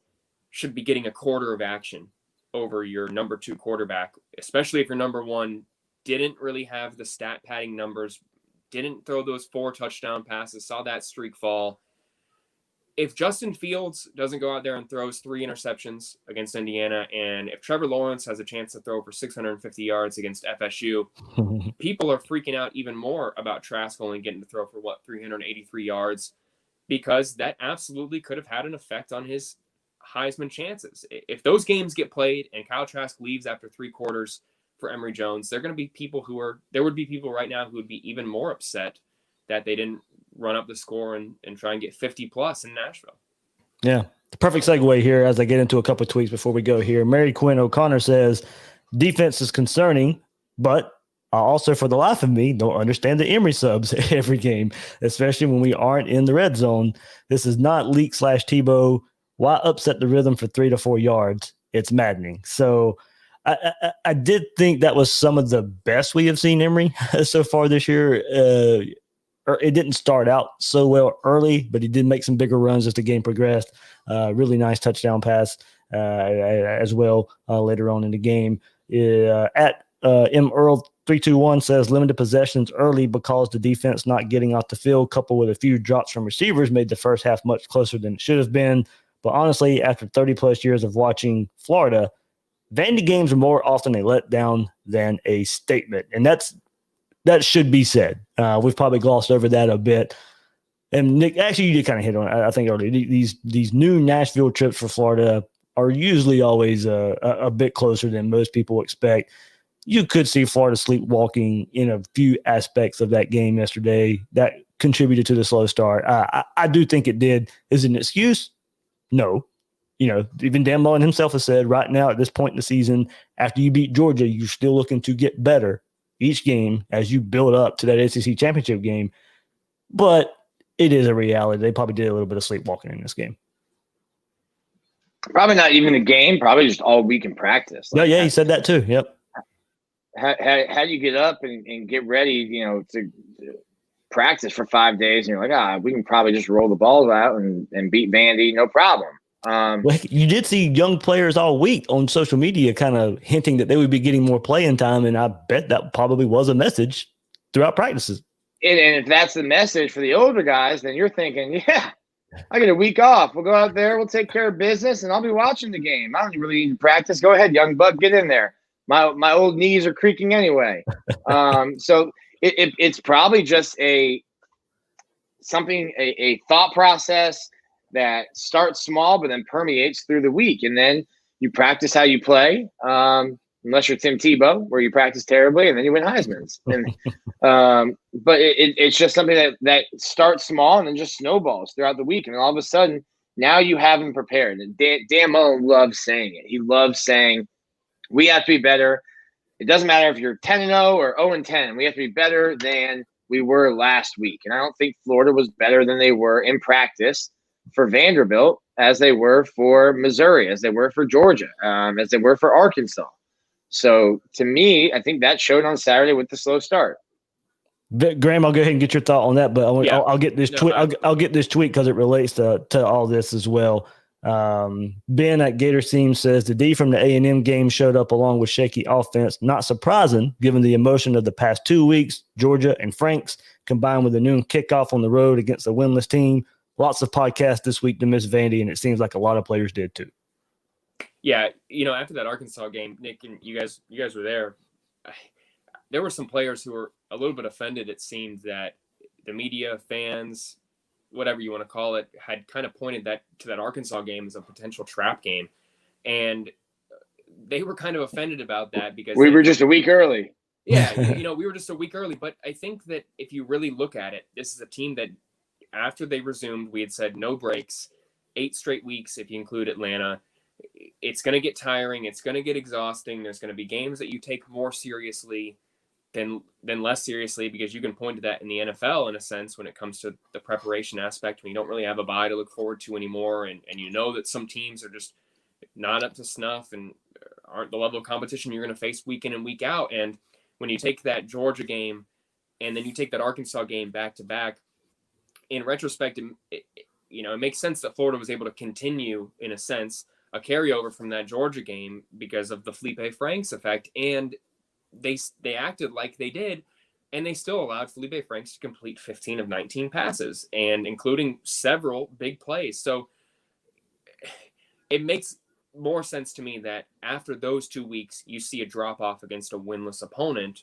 should be getting a quarter of action over your number 2 quarterback, especially if your number 1 didn't really have the stat padding numbers, didn't throw those 4 touchdown passes, saw that streak fall. If Justin Fields doesn't go out there and throws 3 interceptions against Indiana, and if Trevor Lawrence has a chance to throw for 650 yards against FSU, people are freaking out even more about Trask only getting to throw for 383 yards, because that absolutely could have had an effect on his Heisman chances. If those games get played and Kyle Trask leaves after 3 quarters for Emory Jones, there would be people right now who would be even more upset that they didn't run up the score and try and get 50 plus in Nashville.
Yeah. The perfect segue here as I get into a couple of tweets before we go here. Mary Quinn O'Connor says, defense is concerning, but I also, for the life of me, don't understand the Emory subs every game, especially when we aren't in the red zone. This is not Leak/Tebow. Why upset the rhythm for 3 to 4 yards? It's maddening. So I did think that was some of the best we have seen Emory so far this year. It didn't start out so well early, but he did make some bigger runs as the game progressed. Really nice touchdown pass as well later on in the game. At M. Earl 321 says limited possessions early because the defense not getting off the field, coupled with a few drops from receivers, made the first half much closer than it should have been. But honestly, after 30 plus years of watching Florida, Vandy games are more often a letdown than a statement. And that should be said. We've probably glossed over that a bit. And Nick, actually, you did kind of hit on it, I think, earlier. These new Nashville trips for Florida are usually always a bit closer than most people expect. You could see Florida sleepwalking in a few aspects of that game yesterday. That contributed to the slow start. I do think it did. Is it an excuse? No. Even Dan Mullen himself has said right now at this point in the season, after you beat Georgia, you're still looking to get better each game as you build up to that ACC championship game. But it is a reality. They probably did a little bit of sleepwalking in this game.
Probably not even a game, probably just all week in practice.
Yeah, he said that too. Yep.
How do you get up and get ready, to practice for 5 days, and you're like, we can probably just roll the balls out and beat Vandy, no problem.
Well, you did see young players all week on social media kind of hinting that they would be getting more playing time, and I bet that probably was a message throughout practices.
And if that's the message for the older guys, then you're thinking, yeah, I get a week off. We'll go out there, we'll take care of business, and I'll be watching the game. I don't really need to practice. Go ahead, young buck, get in there. My old knees are creaking anyway. So it's probably just a thought process that starts small but then permeates through the week. And then you practice how you play, unless you're Tim Tebow, where you practice terribly and then you win Heisman's. And, but it's just something that starts small and then just snowballs throughout the week. And all of a sudden, now you have them prepared. And Dan Mullen loves saying it. He loves saying, we have to be better. It doesn't matter if you're 10-0 or 0-10. We have to be better than we were last week. And I don't think Florida was better than they were in practice for Vanderbilt, as they were for Missouri, as they were for Georgia, as they were for Arkansas. So to me, I think that showed on Saturday with the slow start.
Graham, I'll go ahead and get your thought on that, but I'll get this tweet. I'll get this tweet because it relates to all this as well. Ben at Gator Seam says the D from the A&M game showed up along with shaky offense. Not surprising given the emotion of the past 2 weeks, Georgia and Franks, combined with a noon kickoff on the road against a winless team. Lots of podcasts this week to miss Vandy, and it seems like a lot of players did too.
Yeah, after that Arkansas game, Nick, and you guys were there. There were some players who were a little bit offended. It seemed that the media, fans, whatever you want to call it, had kind of pointed to that Arkansas game as a potential trap game, and they were kind of offended about that because
we were just a week early.
Yeah, we were just a week early. But I think that if you really look at it, this is a team that after they resumed, we had said no breaks, 8 straight weeks if you include Atlanta. It's going to get tiring. It's going to get exhausting. There's going to be games that you take more seriously than less seriously, because you can point to that in the NFL in a sense when it comes to the preparation aspect, when you don't really have a bye to look forward to anymore. And that some teams are just not up to snuff. And aren't the level of competition you're going to face week in and week out. And when you take that Georgia game and then you take that Arkansas game back to back, in retrospect, it makes sense that Florida was able to continue, in a sense, a carryover from that Georgia game because of the Felipe Franks effect. And they acted like they did, and they still allowed Felipe Franks to complete 15 of 19 passes, and including several big plays. So it makes more sense to me that after those 2 weeks, you see a drop-off against a winless opponent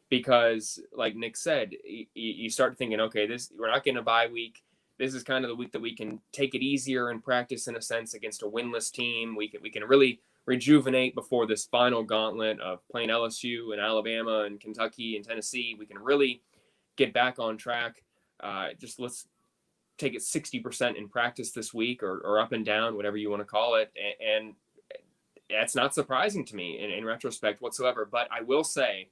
because, like Nick said, you start thinking, okay, we're not getting a bye week. This is kind of the week that we can take it easier and practice, in a sense, against a winless team. We can really rejuvenate before this final gauntlet of playing LSU and Alabama and Kentucky and Tennessee. We can really get back on track. Just let's take it 60% in practice this week, or up and down, whatever you want to call it. And that's not surprising to me in retrospect whatsoever. But I will say,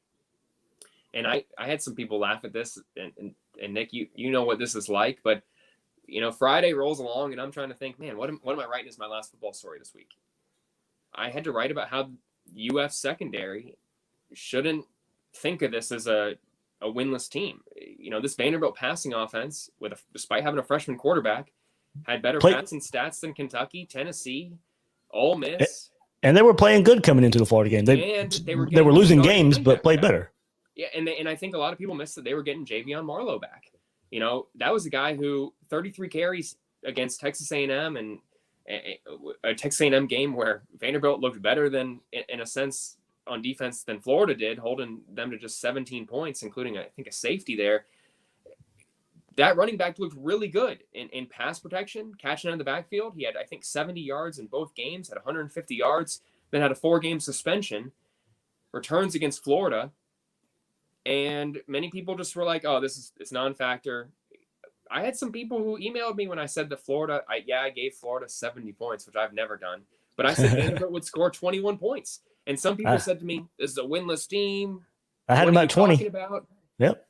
and I had some people laugh at this, and Nick, you know what this is like, but Friday rolls along and I'm trying to think, man, what am I writing as my last football story this week? I had to write about how UF secondary shouldn't think of this as a winless team. This Vanderbilt passing offense, despite having a freshman quarterback, had better passing stats than Kentucky, Tennessee, Ole Miss.
And they were playing good coming into the Florida game. They were losing games, but played better.
Yeah, and I think a lot of people missed that they were getting Javion Marlowe back. That was a guy who 33 carries against Texas A&M, and a Texas A&M game where Vanderbilt looked better than, in a sense, on defense than Florida did, holding them to just 17 points, including, I think, a safety there. That running back looked really good in pass protection, catching out of the backfield. He had, I think, 70 yards in both games, had 150 yards, then had a 4-game suspension, returns against Florida. And many people just were like, oh, it's non-factor. I had some people who emailed me when I said that Florida, I gave Florida 70 points, which I've never done. But I said Vanderbilt would score 21 points. And some people said to me, this is a winless team.
I had them at 20.
About?
Yep.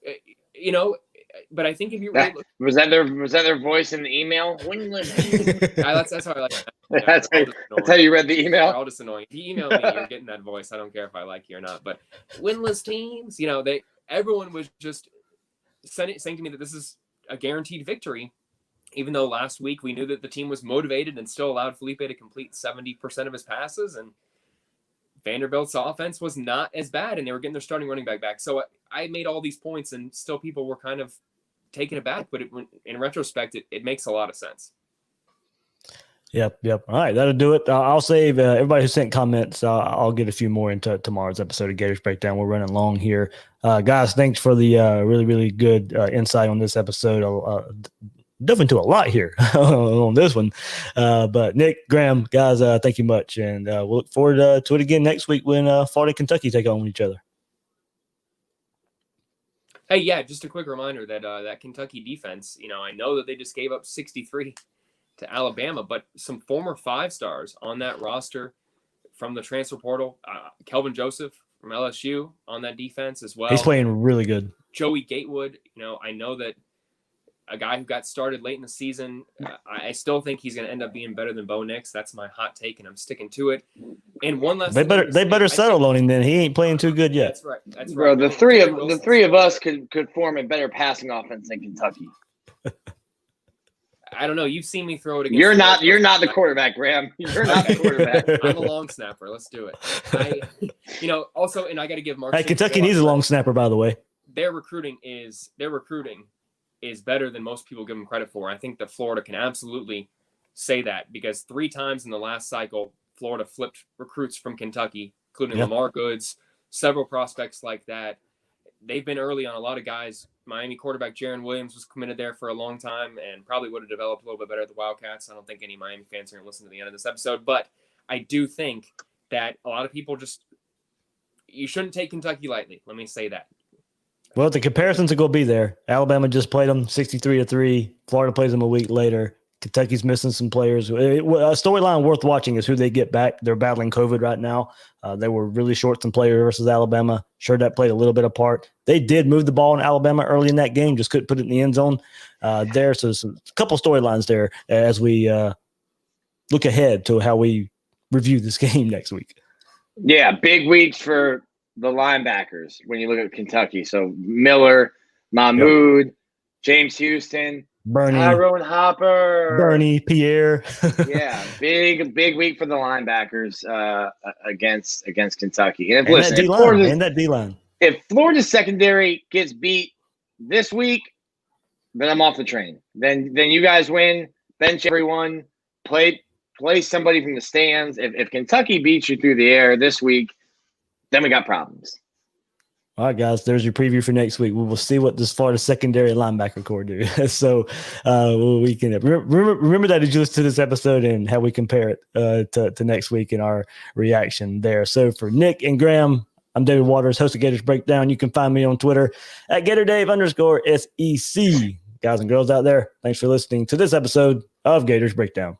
But I think if you really
was that their voice in the email? Winless team.
That's how I like it.
That's how you read the email.
They're all just annoying. If you email me, you're getting that voice. I don't care if I like you or not. But winless teams, everyone was just saying to me that this is a guaranteed victory, even though last week we knew that the team was motivated and still allowed Felipe to complete 70% of his passes, and Vanderbilt's offense was not as bad, and they were getting their starting running back. So I made all these points, and still people were kind of taken aback, but in retrospect, it makes a lot of sense.
Yep. All right, that'll do it. I'll save everybody who sent comments. I'll get a few more into tomorrow's episode of Gators Breakdown. We're running long here. Guys, thanks for the really, really good insight on this episode. Delve into a lot here on this one. But Nick, Graham, guys, thank you much. And we'll look forward to it again next week when Florida and Kentucky take on each other.
Hey, yeah, just a quick reminder that that Kentucky defense, I know that they just gave up 63 to Alabama, but some former 5-stars on that roster from the transfer portal. Kelvin Joseph from LSU on that defense as well.
He's playing really good.
Joey Gatewood, I know that a guy who got started late in the season, I still think he's going to end up being better than Bo Nix. That's my hot take, and I'm sticking to it. And one last
they better settle on him then. He ain't playing too good yet.
That's right.
Bro, the three of us could form a better passing offense than Kentucky.
I don't know. You've seen me throw it against.
You're not the quarterback, Graham. You're not the quarterback.
I'm a long snapper. Let's do it. Also, and I got to give Mark.
Hey, Kentucky needs a long snapper, by the way.
Their recruiting is better than most people give them credit for. I think that Florida can absolutely say that, because 3 times in the last cycle, Florida flipped recruits from Kentucky, including Lamar Goods, several prospects like that. They've been early on a lot of guys. Miami quarterback Jaron Williams was committed there for a long time and probably would have developed a little bit better at the Wildcats. I don't think any Miami fans are going to listen to the end of this episode, but I do think that a lot of people you shouldn't take Kentucky lightly. Let me say that.
Well, the comparisons are going to be there. Alabama just played them 63-3. Florida plays them a week later. Kentucky's missing some players. A storyline worth watching is who they get back. They're battling COVID right now. They were really short some players versus Alabama. Sure, that played a little bit of part. They did move the ball in Alabama early in that game, just couldn't put it in the end zone there. So a couple storylines there as we look ahead to how we review this game next week.
Yeah, big weeks for the linebackers when you look at Kentucky. So Miller, Mahmoud, James Houston,
Bernie,
Tyrone Hopper.
Pierre.
Yeah, big week for the linebackers against Kentucky. And
And that D-line.
If Florida's secondary gets beat this week, then I'm off the train. Then you guys win. Bench everyone. Play somebody from the stands. If Kentucky beats you through the air this week, then we got problems.
All right, guys, there's your preview for next week. We will see what this Florida secondary linebacker core do. So we can remember that as you listen to this episode and how we compare it to next week and our reaction there. So for Nick and Graham, I'm David Waters, host of Gators Breakdown. You can find me on Twitter at GatorDave_SEC. Guys and girls out there, thanks for listening to this episode of Gators Breakdown.